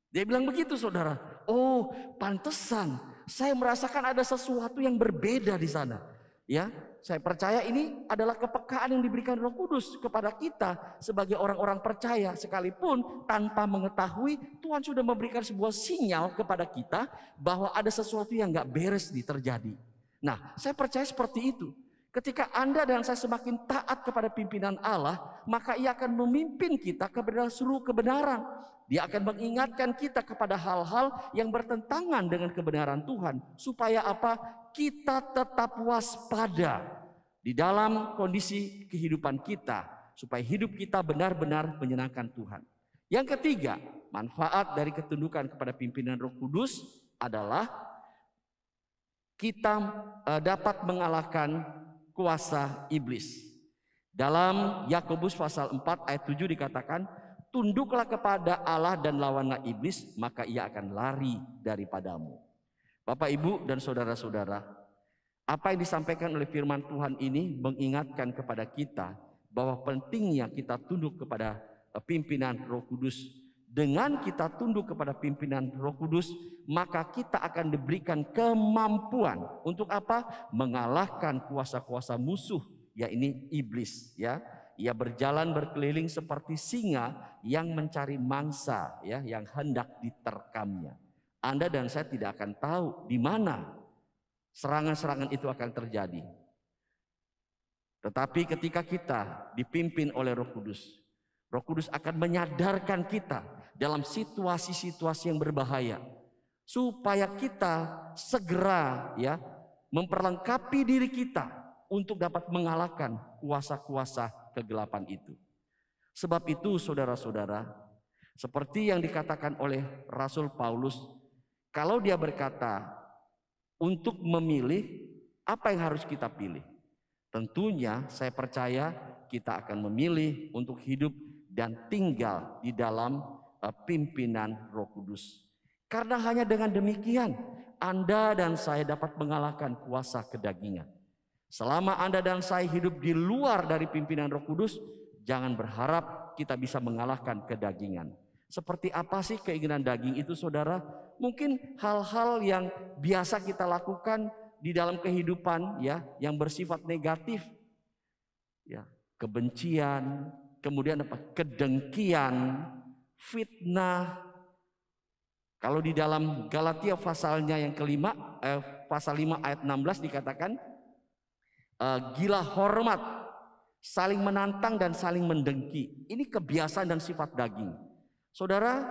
Dia bilang begitu saudara. Oh, pantesan saya merasakan ada sesuatu yang berbeda di sana. Ya, saya percaya ini adalah kepekaan yang diberikan Roh Kudus kepada kita sebagai orang-orang percaya. Sekalipun tanpa mengetahui, Tuhan sudah memberikan sebuah sinyal kepada kita bahwa ada sesuatu yang nggak beres terjadi. Nah, saya percaya seperti itu. Ketika Anda dan saya semakin taat kepada pimpinan Allah, maka Ia akan memimpin kita kepada seluruh kebenaran. Dia akan mengingatkan kita kepada hal-hal yang bertentangan dengan kebenaran Tuhan. Supaya apa? Kita tetap waspada di dalam kondisi kehidupan kita. Supaya hidup kita benar-benar menyenangkan Tuhan. Yang ketiga, manfaat dari ketundukan kepada pimpinan Roh Kudus adalah kita dapat mengalahkan kuasa iblis. Dalam Yakobus pasal 4 ayat 7 dikatakan, "Tunduklah kepada Allah dan lawanlah iblis, maka ia akan lari daripadamu." Bapak, Ibu, dan saudara-saudara, apa yang disampaikan oleh firman Tuhan ini mengingatkan kepada kita bahwa pentingnya kita tunduk kepada pimpinan Roh Kudus. Dengan kita tunduk kepada pimpinan Roh Kudus, maka kita akan diberikan kemampuan untuk apa? Mengalahkan kuasa-kuasa musuh, yakni iblis, ya. Ia berjalan berkeliling seperti singa yang mencari mangsa, ya, yang hendak diterkamnya. Anda dan saya tidak akan tahu di mana serangan-serangan itu akan terjadi. Tetapi ketika kita dipimpin oleh Roh Kudus, Roh Kudus akan menyadarkan kita dalam situasi-situasi yang berbahaya, supaya kita segera, ya, memperlengkapi diri kita untuk dapat mengalahkan kuasa-kuasa kegelapan itu. Sebab itu saudara-saudara, seperti yang dikatakan oleh Rasul Paulus, kalau dia berkata untuk memilih, apa yang harus kita pilih? Tentunya saya percaya kita akan memilih untuk hidup dan tinggal di dalam pimpinan Roh Kudus. Karena hanya dengan demikian Anda dan saya dapat mengalahkan kuasa kedagingan. Selama Anda dan saya hidup di luar dari pimpinan Roh Kudus, jangan berharap kita bisa mengalahkan kedagingan. Seperti apa sih keinginan daging itu, saudara? Mungkin hal-hal yang biasa kita lakukan di dalam kehidupan, ya, yang bersifat negatif. ya, kebencian, kemudian apa? Kedengkian, fitnah. Kalau di dalam Galatia pasalnya yang kelima, pasal 5 ayat 16 dikatakan gila hormat, saling menantang dan saling mendengki. Ini kebiasaan dan sifat daging. Saudara,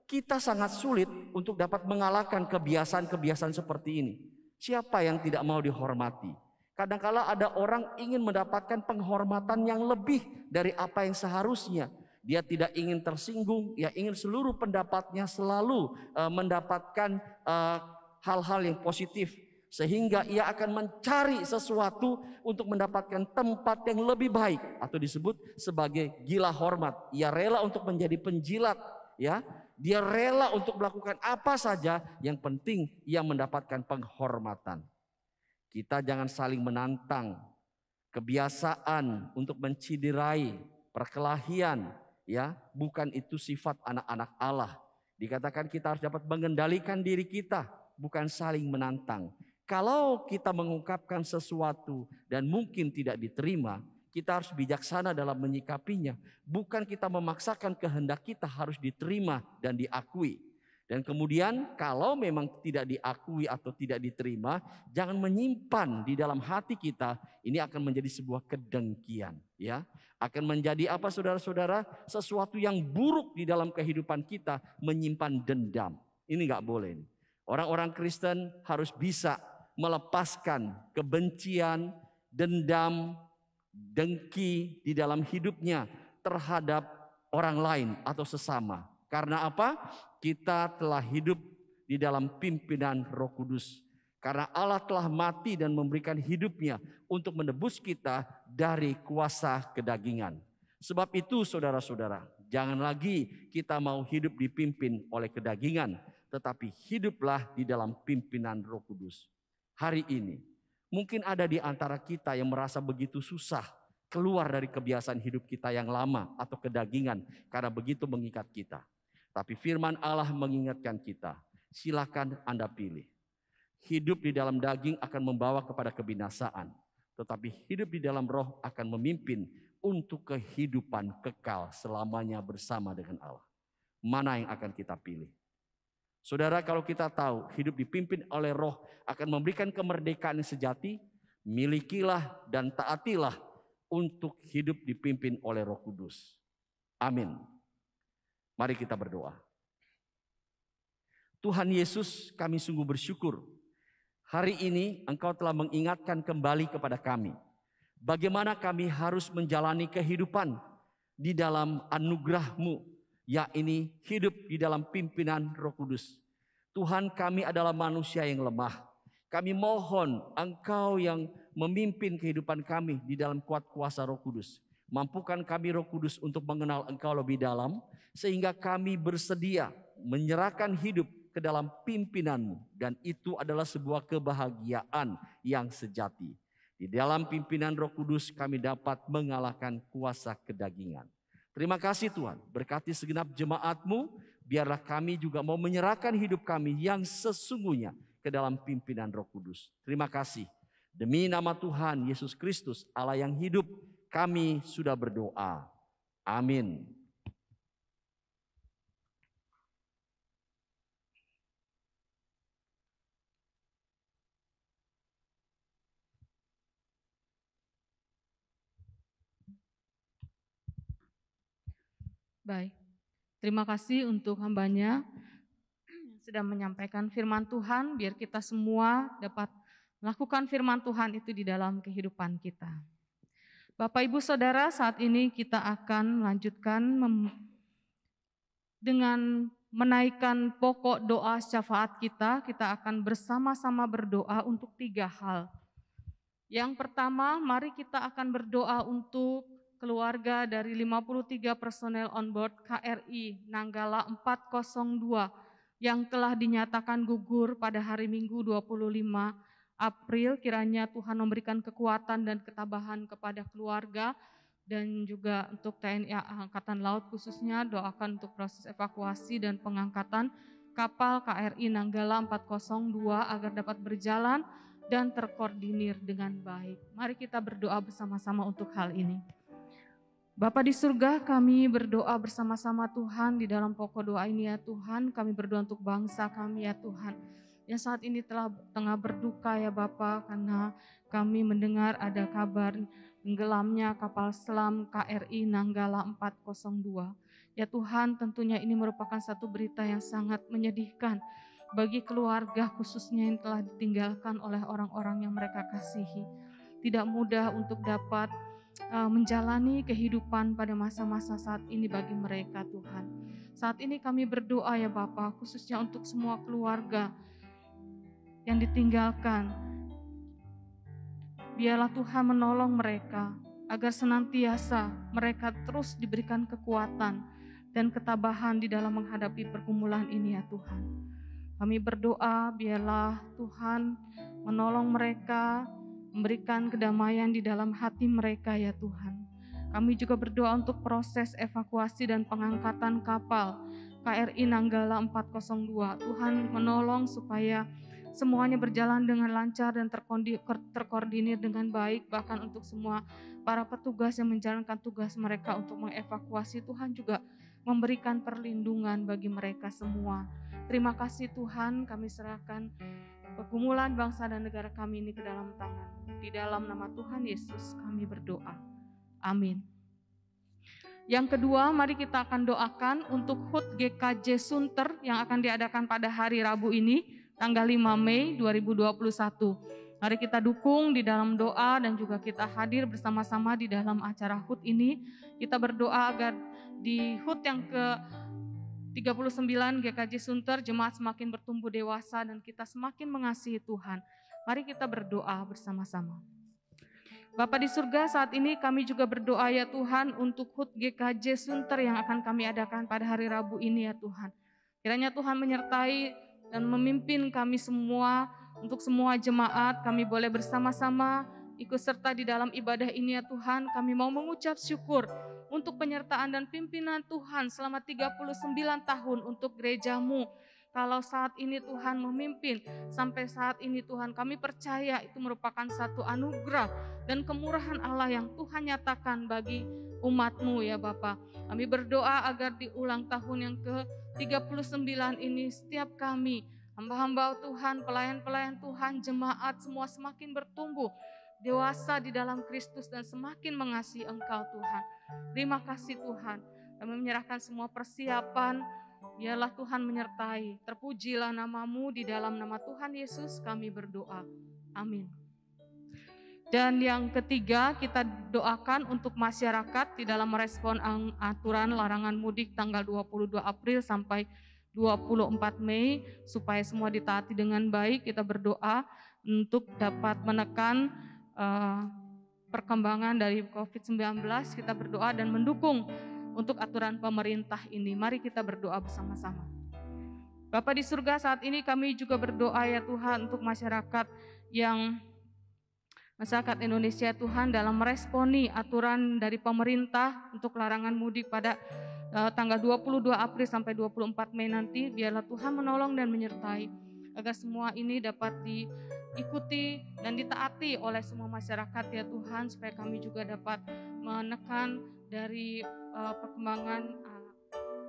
kita sangat sulit untuk dapat mengalahkan kebiasaan-kebiasaan seperti ini. Siapa yang tidak mau dihormati? Kadang-kala ada orang ingin mendapatkan penghormatan yang lebih dari apa yang seharusnya. Dia tidak ingin tersinggung, dia ingin seluruh pendapatnya selalu mendapatkan hal-hal yang positif. Sehingga ia akan mencari sesuatu untuk mendapatkan tempat yang lebih baik, atau disebut sebagai gila hormat. Ia rela untuk menjadi penjilat, ya. Dia rela untuk melakukan apa saja, yang penting ia mendapatkan penghormatan. Kita jangan saling menantang. Kebiasaan untuk menciderai, perkelahian, ya, bukan itu sifat anak-anak Allah. Dikatakan kita harus dapat mengendalikan diri kita, bukan saling menantang. Kalau kita mengungkapkan sesuatu dan mungkin tidak diterima, kita harus bijaksana dalam menyikapinya. Bukan kita memaksakan kehendak kita harus diterima dan diakui. Dan kemudian kalau memang tidak diakui atau tidak diterima, jangan menyimpan di dalam hati kita. Ini akan menjadi sebuah kedengkian, ya. Akan menjadi apa, saudara-saudara? Sesuatu yang buruk di dalam kehidupan kita, menyimpan dendam. Ini nggak boleh. Orang-orang Kristen harus bisa melepaskan kebencian, dendam, dengki di dalam hidupnya terhadap orang lain atau sesama. Karena apa? Kita telah hidup di dalam pimpinan Roh Kudus. Karena Allah telah mati dan memberikan hidupnya untuk menebus kita dari kuasa kedagingan. Sebab itu saudara-saudara, jangan lagi kita mau hidup dipimpin oleh kedagingan, tetapi hiduplah di dalam pimpinan Roh Kudus. Hari ini mungkin ada di antara kita yang merasa begitu susah keluar dari kebiasaan hidup kita yang lama atau kedagingan karena begitu mengikat kita. Tapi firman Allah mengingatkan kita, silakan Anda pilih. Hidup di dalam daging akan membawa kepada kebinasaan, tetapi hidup di dalam roh akan memimpin untuk kehidupan kekal selamanya bersama dengan Allah. Mana yang akan kita pilih? Saudara, kalau kita tahu hidup dipimpin oleh roh akan memberikan kemerdekaan yang sejati, milikilah dan taatilah untuk hidup dipimpin oleh Roh Kudus. Amin. Mari kita berdoa. Tuhan Yesus, kami sungguh bersyukur. Hari ini Engkau telah mengingatkan kembali kepada kami bagaimana kami harus menjalani kehidupan di dalam anugerah-Mu, yakni hidup di dalam pimpinan Roh Kudus. Tuhan, kami adalah manusia yang lemah. Kami mohon Engkau yang memimpin kehidupan kami di dalam kuat kuasa Roh Kudus. Mampukan kami Roh Kudus untuk mengenal Engkau lebih dalam, sehingga kami bersedia menyerahkan hidup ke dalam pimpinan-Mu. Dan itu adalah sebuah kebahagiaan yang sejati. Di dalam pimpinan Roh Kudus kami dapat mengalahkan kuasa kedagingan. Terima kasih Tuhan, berkati segenap jemaat-Mu, biarlah kami juga mau menyerahkan hidup kami yang sesungguhnya ke dalam pimpinan Roh Kudus. Terima kasih. Demi nama Tuhan Yesus Kristus, Allah yang hidup, kami sudah berdoa. Amin.
Baik, terima kasih untuk hambanya yang sudah menyampaikan firman Tuhan, biar kita semua dapat melakukan firman Tuhan itu di dalam kehidupan kita. Bapak Ibu Saudara, saat ini kita akan melanjutkan dengan menaikkan pokok doa syafaat kita. Kita akan bersama-sama berdoa untuk 3 hal. Yang pertama, mari kita akan berdoa untuk keluarga dari 53 personel on board KRI Nanggala 402 yang telah dinyatakan gugur pada hari Minggu 25 April. Kiranya Tuhan memberikan kekuatan dan ketabahan kepada keluarga, dan juga untuk TNI Angkatan Laut khususnya doakan untuk proses evakuasi dan pengangkatan kapal KRI Nanggala 402 agar dapat berjalan dan terkoordinir dengan baik. Mari kita berdoa bersama-sama untuk hal ini. Bapa di surga, kami berdoa bersama-sama Tuhan di dalam pokok doa ini ya Tuhan. Kami berdoa untuk bangsa kami ya Tuhan, yang saat ini tengah berduka ya Bapa, karena kami mendengar ada kabar tenggelamnya kapal selam KRI Nanggala 402. Ya Tuhan, tentunya ini merupakan satu berita yang sangat menyedihkan bagi keluarga khususnya yang telah ditinggalkan oleh orang-orang yang mereka kasihi. Tidak mudah untuk dapat menjalani kehidupan pada masa-masa saat ini bagi mereka Tuhan. Saat ini kami berdoa ya Bapa, khususnya untuk semua keluarga yang ditinggalkan. Biarlah Tuhan menolong mereka agar senantiasa mereka terus diberikan kekuatan dan ketabahan di dalam menghadapi pergumulan ini ya Tuhan. Kami berdoa biarlah Tuhan menolong mereka, memberikan kedamaian di dalam hati mereka ya Tuhan. Kami juga berdoa untuk proses evakuasi dan pengangkatan kapal KRI Nanggala 402. Tuhan menolong supaya semuanya berjalan dengan lancar dan terkoordinir dengan baik. Bahkan untuk semua para petugas yang menjalankan tugas mereka untuk mengevakuasi, Tuhan juga memberikan perlindungan bagi mereka semua. Terima kasih Tuhan, kami serahkan pergumulan bangsa dan negara kami ini ke dalam tangan. Di dalam nama Tuhan Yesus kami berdoa. Amin. Yang kedua, mari kita akan doakan untuk HUT GKJ Sunter yang akan diadakan pada hari Rabu ini, tanggal 5 Mei 2021. Mari kita dukung di dalam doa dan juga kita hadir bersama-sama di dalam acara HUT ini. Kita berdoa agar di HUT yang ke-39 GKJ Sunter, jemaat semakin bertumbuh dewasa dan kita semakin mengasihi Tuhan. Mari kita berdoa bersama-sama. Bapa di surga, saat ini kami juga berdoa ya Tuhan untuk HUT GKJ Sunter yang akan kami adakan pada hari Rabu ini ya Tuhan. Kiranya Tuhan menyertai dan memimpin kami semua, untuk semua jemaat kami boleh bersama-sama ikut serta di dalam ibadah ini ya Tuhan. Kami mau mengucap syukur untuk penyertaan dan pimpinan Tuhan selama 39 tahun untuk gereja-Mu. Kalau saat ini Tuhan memimpin, sampai saat ini Tuhan kami percaya itu merupakan satu anugerah dan kemurahan Allah yang Tuhan nyatakan bagi umat-Mu ya Bapa. Kami berdoa agar di ulang tahun yang ke-39 ini setiap kami, hamba-hamba Tuhan, pelayan-pelayan Tuhan, jemaat semua semakin bertumbuh dewasa di dalam Kristus dan semakin mengasihi Engkau Tuhan. Terima kasih Tuhan. Kami menyerahkan semua persiapan, biarlah Tuhan menyertai. Terpujilah nama-Mu, di dalam nama Tuhan Yesus kami berdoa. Amin. Dan yang ketiga, kita doakan untuk masyarakat di dalam merespon aturan larangan mudik tanggal 22 April sampai 24 Mei supaya semua ditaati dengan baik. Kita berdoa untuk dapat menekan perkembangan dari COVID-19. Kita berdoa dan mendukung untuk aturan pemerintah ini. Mari kita berdoa bersama-sama. Bapa di surga, saat ini kami juga berdoa ya Tuhan untuk masyarakat Indonesia Tuhan dalam meresponi aturan dari pemerintah untuk larangan mudik pada tanggal 22 April sampai 24 Mei nanti. Biarlah Tuhan menolong dan menyertai agar semua ini dapat diikuti dan ditaati oleh semua masyarakat ya Tuhan, supaya kami juga dapat menekan dari perkembangan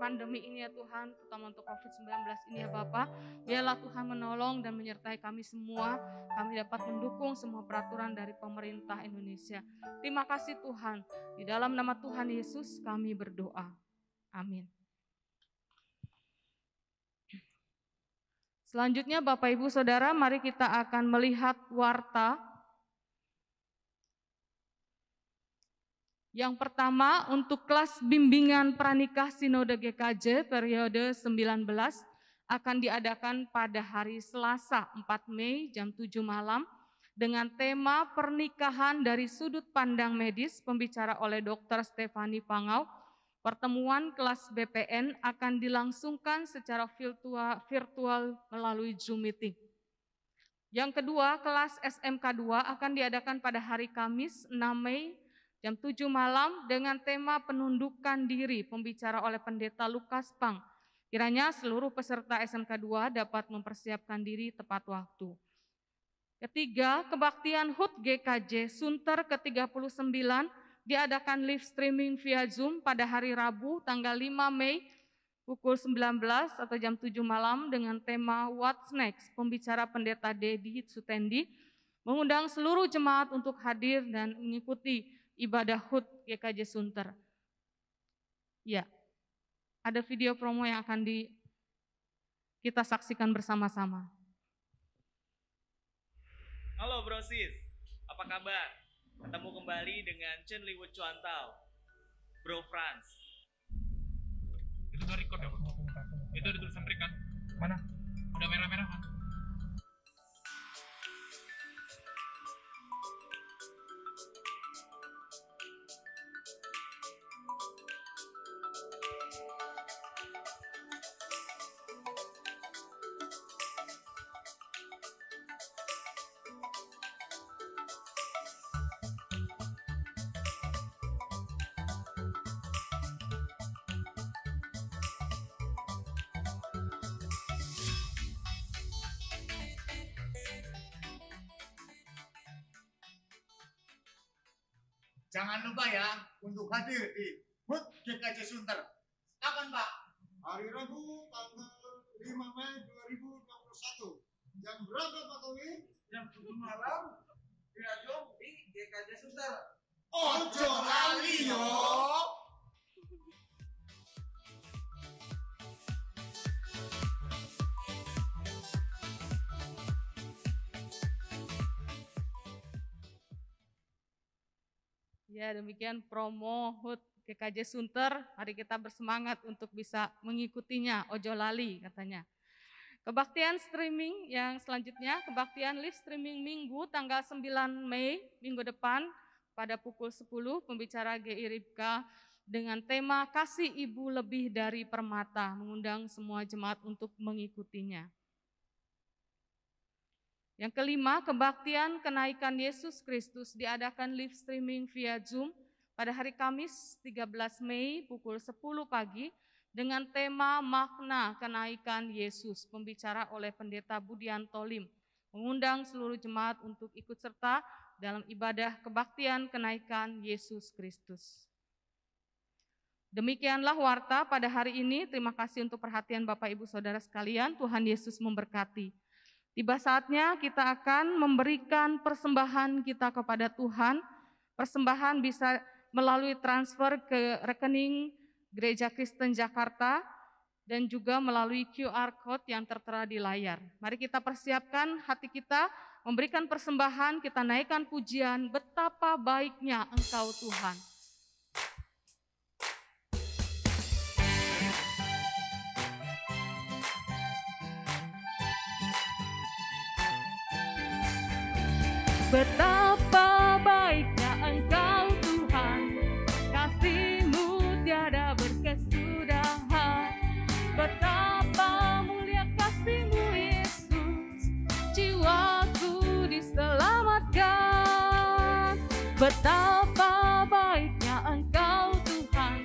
pandemi ini ya Tuhan, terutama untuk COVID-19 ini ya Bapa. Biarlah Tuhan menolong dan menyertai kami semua, kami dapat mendukung semua peraturan dari pemerintah Indonesia. Terima kasih Tuhan, di dalam nama Tuhan Yesus kami berdoa. Amin. Selanjutnya Bapak Ibu Saudara, mari kita akan melihat warta. Yang pertama untuk kelas bimbingan pranikah Sinode GKJ periode 19 akan diadakan pada hari Selasa 4 Mei jam 7 malam dengan tema pernikahan dari sudut pandang medis, pembicara oleh Dr. Stefani Pangau. Pertemuan kelas BPN akan dilangsungkan secara virtual melalui Zoom meeting. Yang kedua, kelas SMK 2 akan diadakan pada hari Kamis 6 Mei jam 7 malam dengan tema penundukan diri, pembicara oleh Pendeta Lukas Pang. Kiranya seluruh peserta SMK 2 dapat mempersiapkan diri tepat waktu. Ketiga, kebaktian HUT GKJ Sunter ke-39 diadakan live streaming via Zoom pada hari Rabu tanggal 5 Mei pukul 19 atau jam 7 malam dengan tema What's Next. Pembicara Pendeta Dedi Sutendi mengundang seluruh jemaat untuk hadir dan mengikuti ibadah HUT GKJ Sunter. Ya, ada video promo yang akan kita saksikan bersama-sama.
Halo Bro Sis, apa kabar? Ketemu kembali dengan Chen Liwut Cuantau, Bro Franz.
Itu udah record ya, Bro? Itu ada tulisan record kan? Mana? Udah merah-merah kan?
Jangan lupa ya untuk hadir di HUT GKJ Sunter. Kapan Pak?
Hari Rabu tanggal 5 Mei 2021. Jam berapa Pak Tommy?
Jam 7 malam di GKJ Sunter.
Ojo lali yo.
Ya, demikian promo HUT GKJ Sunter. Mari kita bersemangat untuk bisa mengikutinya. Ojo lali katanya. Kebaktian streaming yang selanjutnya, kebaktian live streaming Minggu tanggal 9 Mei minggu depan pada pukul 10, pembicara GI Ribka dengan tema Kasih Ibu Lebih Dari Permata, mengundang semua jemaat untuk mengikutinya. Yang kelima, kebaktian kenaikan Yesus Kristus diadakan live streaming via Zoom pada hari Kamis 13 Mei pukul 10 pagi dengan tema Makna Kenaikan Yesus, pembicara oleh Pendeta Budianto Lim, mengundang seluruh jemaat untuk ikut serta dalam ibadah kebaktian kenaikan Yesus Kristus. Demikianlah warta pada hari ini. Terima kasih untuk perhatian Bapak Ibu Saudara sekalian. Tuhan Yesus memberkati. Tiba saatnya kita akan memberikan persembahan kita kepada Tuhan. Persembahan bisa melalui transfer ke rekening Gereja Kristen Jakarta dan juga melalui QR Code yang tertera di layar. Mari kita persiapkan hati kita, memberikan persembahan, kita naikkan pujian, betapa baiknya Engkau Tuhan. Betapa baiknya Engkau Tuhan, kasih-Mu tiada berkesudahan. Betapa mulia kasih-Mu Yesus, jiwaku diselamatkan. Betapa baiknya Engkau Tuhan,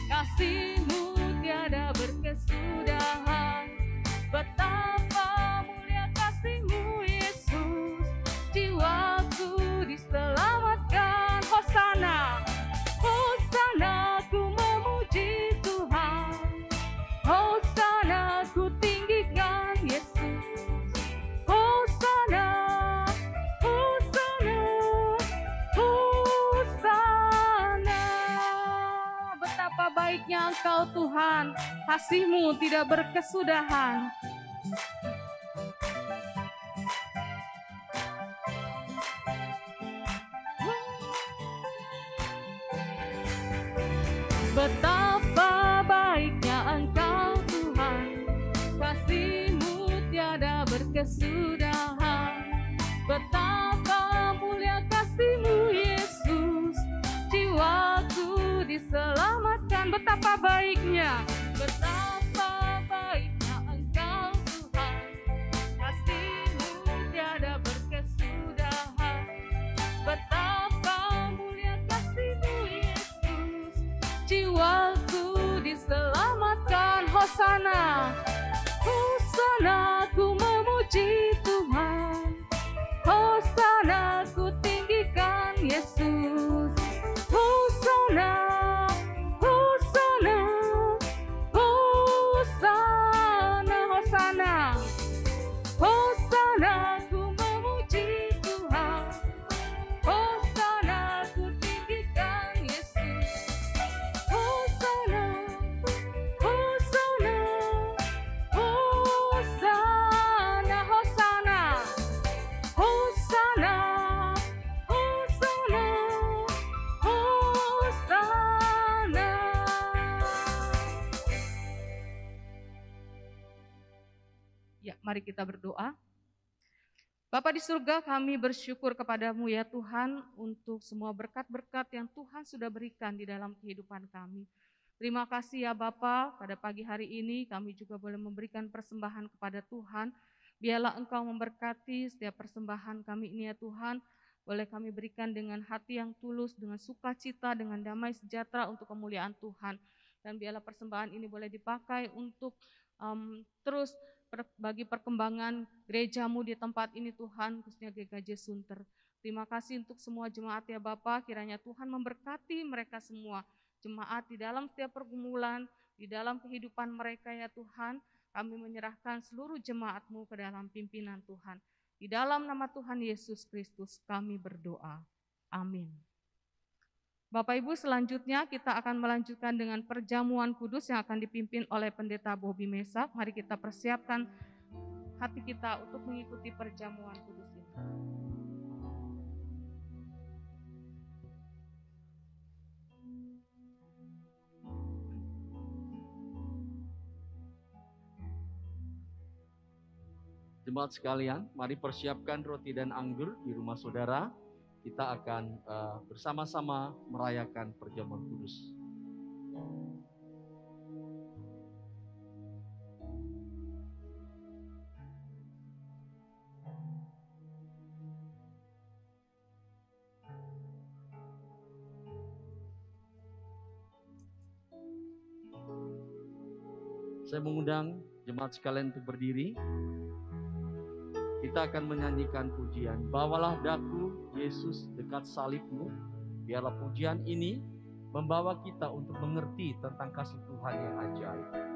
kasih-Mu tiada berkesudahan. Betapa mulia kasih-Mu Yesus, jiwaku diselamatkan. Hosana, Hosana, ku memuji Tuhan. Hosana, ku tinggikan Yesus. Hosana, Hosana, Hosana. Betapa baiknya Engkau Tuhan, kasih-Mu tidak berkesudahan. Betapa baiknya Engkau Tuhan, kasih-Mu tiada berkesudahan. Betapa mulia kasih-Mu Yesus, jiwaku diselamatkan. Betapa baiknya, betapa baiknya Engkau Tuhan, kasih-Mu tiada berkesudahan. Betapa mulia kasih-Mu Yesus, jiwaku diselamatkan. Hosana, Hosana, ku memuji Tuhan. Ya, mari kita berdoa. Bapa di surga, kami bersyukur kepadamu ya Tuhan untuk semua berkat-berkat yang Tuhan sudah berikan di dalam kehidupan kami. Terima kasih ya Bapa, pada pagi hari ini kami juga boleh memberikan persembahan kepada Tuhan. Biarlah Engkau memberkati setiap persembahan kami ini ya Tuhan. Boleh kami berikan dengan hati yang tulus, dengan sukacita, dengan damai sejahtera untuk kemuliaan Tuhan. Dan biarlah persembahan ini boleh dipakai untuk terus bagi perkembangan gerejamu di tempat ini Tuhan, khususnya GKJ Sunter. Terima kasih untuk semua jemaat ya Bapak, kiranya Tuhan memberkati mereka semua. Jemaat di dalam setiap pergumulan, di dalam kehidupan mereka ya Tuhan, kami menyerahkan seluruh jemaat-Mu ke dalam pimpinan Tuhan. Di dalam nama Tuhan Yesus Kristus kami berdoa. Amin. Bapak Ibu, selanjutnya kita akan melanjutkan dengan perjamuan kudus yang akan dipimpin oleh Pendeta Bobby Mesak. Mari kita persiapkan hati kita untuk mengikuti perjamuan kudus ini.
Jemaat sekalian, mari persiapkan roti dan anggur di rumah saudara. Kita akan bersama-sama merayakan perjamuan kudus. Saya mengundang jemaat sekalian untuk berdiri. Kita akan menyanyikan pujian, bawalah daku Yesus dekat salibmu. Biarlah pujian ini membawa kita untuk mengerti tentang kasih Tuhan yang ajaib.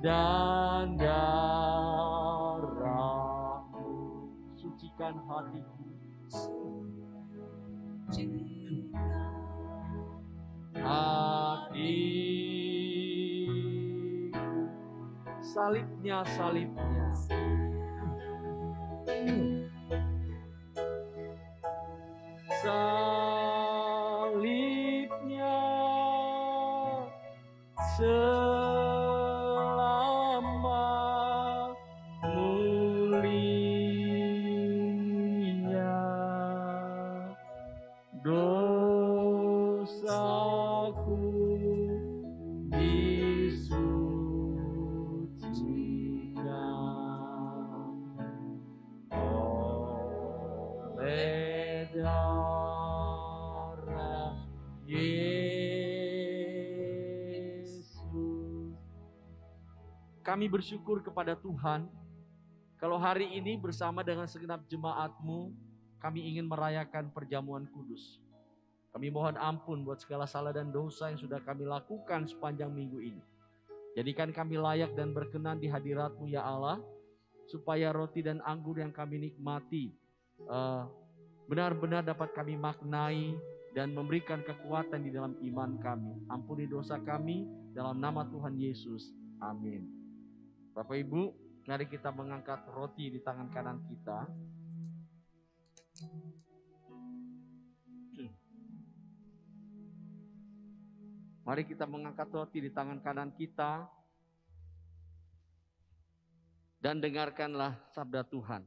Dan darahmu sucikan hatiku, salibnya, selama mulia dosaku disucikan oleh darah Yesus. Kami bersyukur kepada Tuhan kalau hari ini bersama dengan segenap jemaat-Mu kami ingin merayakan perjamuan kudus. Kami mohon ampun buat segala salah dan dosa yang sudah kami lakukan sepanjang minggu ini. Jadikan kami layak dan berkenan di hadirat-Mu ya Allah, supaya roti dan anggur yang kami nikmati benar-benar dapat kami maknai dan memberikan kekuatan di dalam iman kami. Ampuni dosa kami dalam nama Tuhan Yesus. Amin. Bapak Ibu, mari kita mengangkat roti di tangan kanan kita. Mari kita mengangkat roti di tangan kanan kita dan dengarkanlah sabda Tuhan.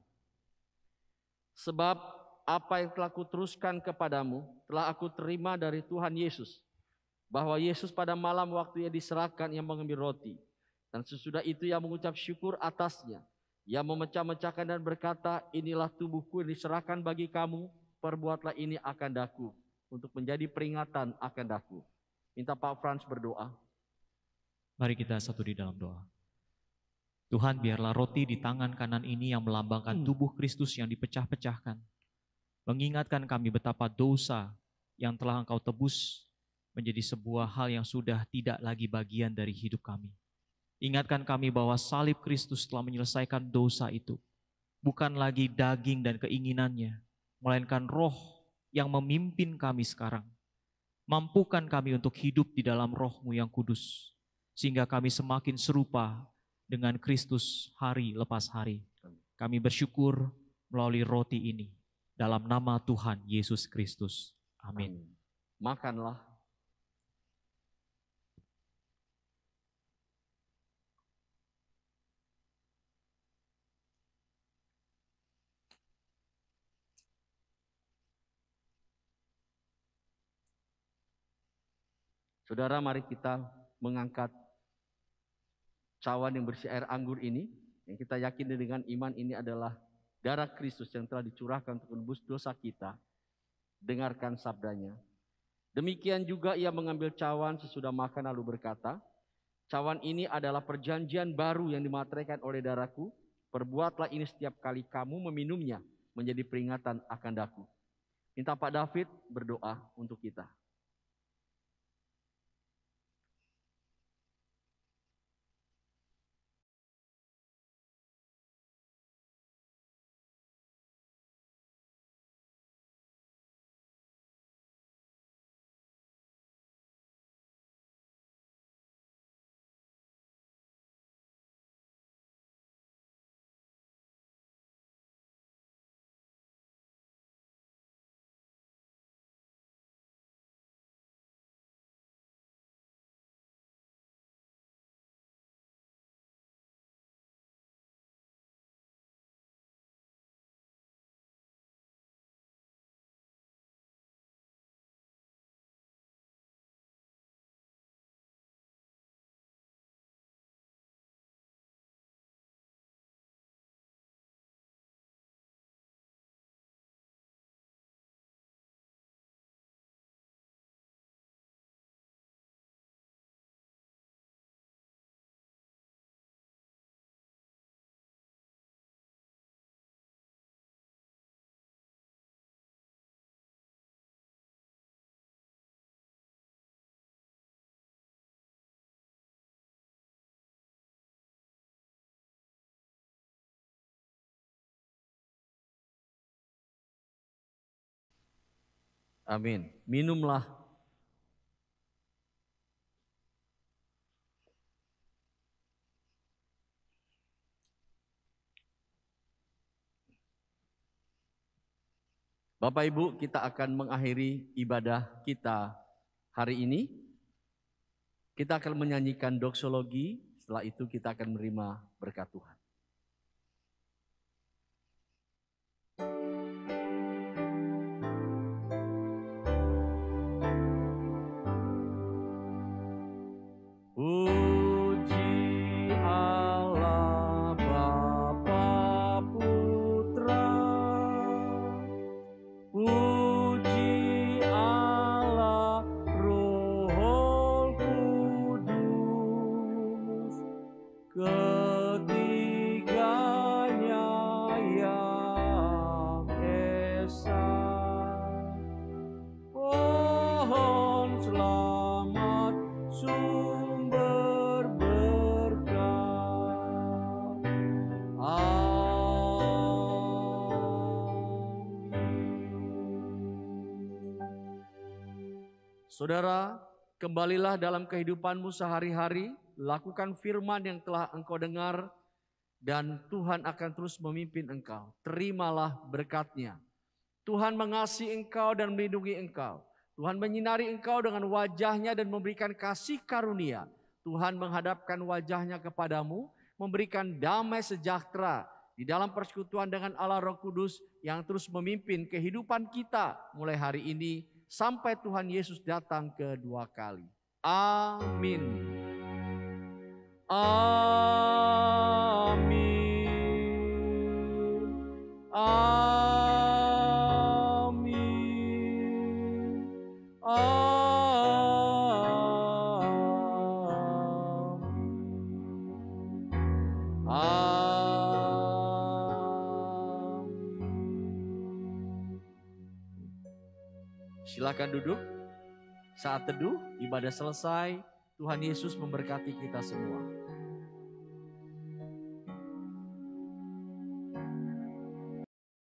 Sebab apa yang telah kuteruskan kepadamu telah aku terima dari Tuhan Yesus, bahwa Yesus pada malam waktu ia diserahkan, ia mengambil roti, dan sesudah itu ia mengucap syukur atasnya. Ia memecah-mecahkan dan berkata, inilah tubuhku yang diserahkan bagi kamu, perbuatlah ini akan daku, untuk menjadi peringatan akan daku. Minta Pak Frans berdoa.
Mari kita satu di dalam doa. Tuhan, biarlah roti di tangan kanan ini yang melambangkan tubuh Kristus yang dipecah-pecahkan, mengingatkan kami betapa dosa yang telah Engkau tebus menjadi sebuah hal yang sudah tidak lagi bagian dari hidup kami. Ingatkan kami bahwa salib Kristus telah menyelesaikan dosa itu. Bukan lagi daging dan keinginannya, melainkan roh yang memimpin kami sekarang. Mampukan kami untuk hidup di dalam roh-Mu yang kudus, sehingga kami semakin serupa dengan Kristus hari lepas hari. Kami bersyukur melalui roti ini, dalam nama Tuhan Yesus Kristus. Amin.
Makanlah. Saudara, mari kita mengangkat cawan yang berisi air anggur ini, yang kita yakini dengan iman ini adalah darah Kristus yang telah dicurahkan untuk menebus dosa kita. Dengarkan sabdanya. Demikian juga ia mengambil cawan sesudah makan lalu berkata, cawan ini adalah perjanjian baru yang dimateraikan oleh darahku. Perbuatlah ini setiap kali kamu meminumnya, menjadi peringatan akan daku. Minta Pak David berdoa untuk kita. Amin. Minumlah. Bapak Ibu, kita akan mengakhiri ibadah kita hari ini. Kita akan menyanyikan doksologi, setelah itu kita akan menerima berkat Tuhan. Puji Allah Bapa Putra, puji Allah Roh Kudus, ketiganya yang esa. Pohon selamat sumber berkah. Saudara, kembalilah dalam kehidupanmu sehari-hari, lakukan firman yang telah engkau dengar, dan Tuhan akan terus memimpin engkau. Terimalah berkat-Nya. Tuhan mengasihi engkau dan melindungi engkau. Tuhan menyinari engkau dengan wajah-Nya dan memberikan kasih karunia. Tuhan menghadapkan wajah-Nya kepadamu, memberikan damai sejahtera di dalam persekutuan dengan Allah Roh Kudus yang terus memimpin kehidupan kita mulai hari ini sampai Tuhan Yesus datang kedua kali. Amin. Amin. Amin. Amin. Silakan duduk. Saat teduh, ibadah selesai, Tuhan Yesus memberkati kita semua.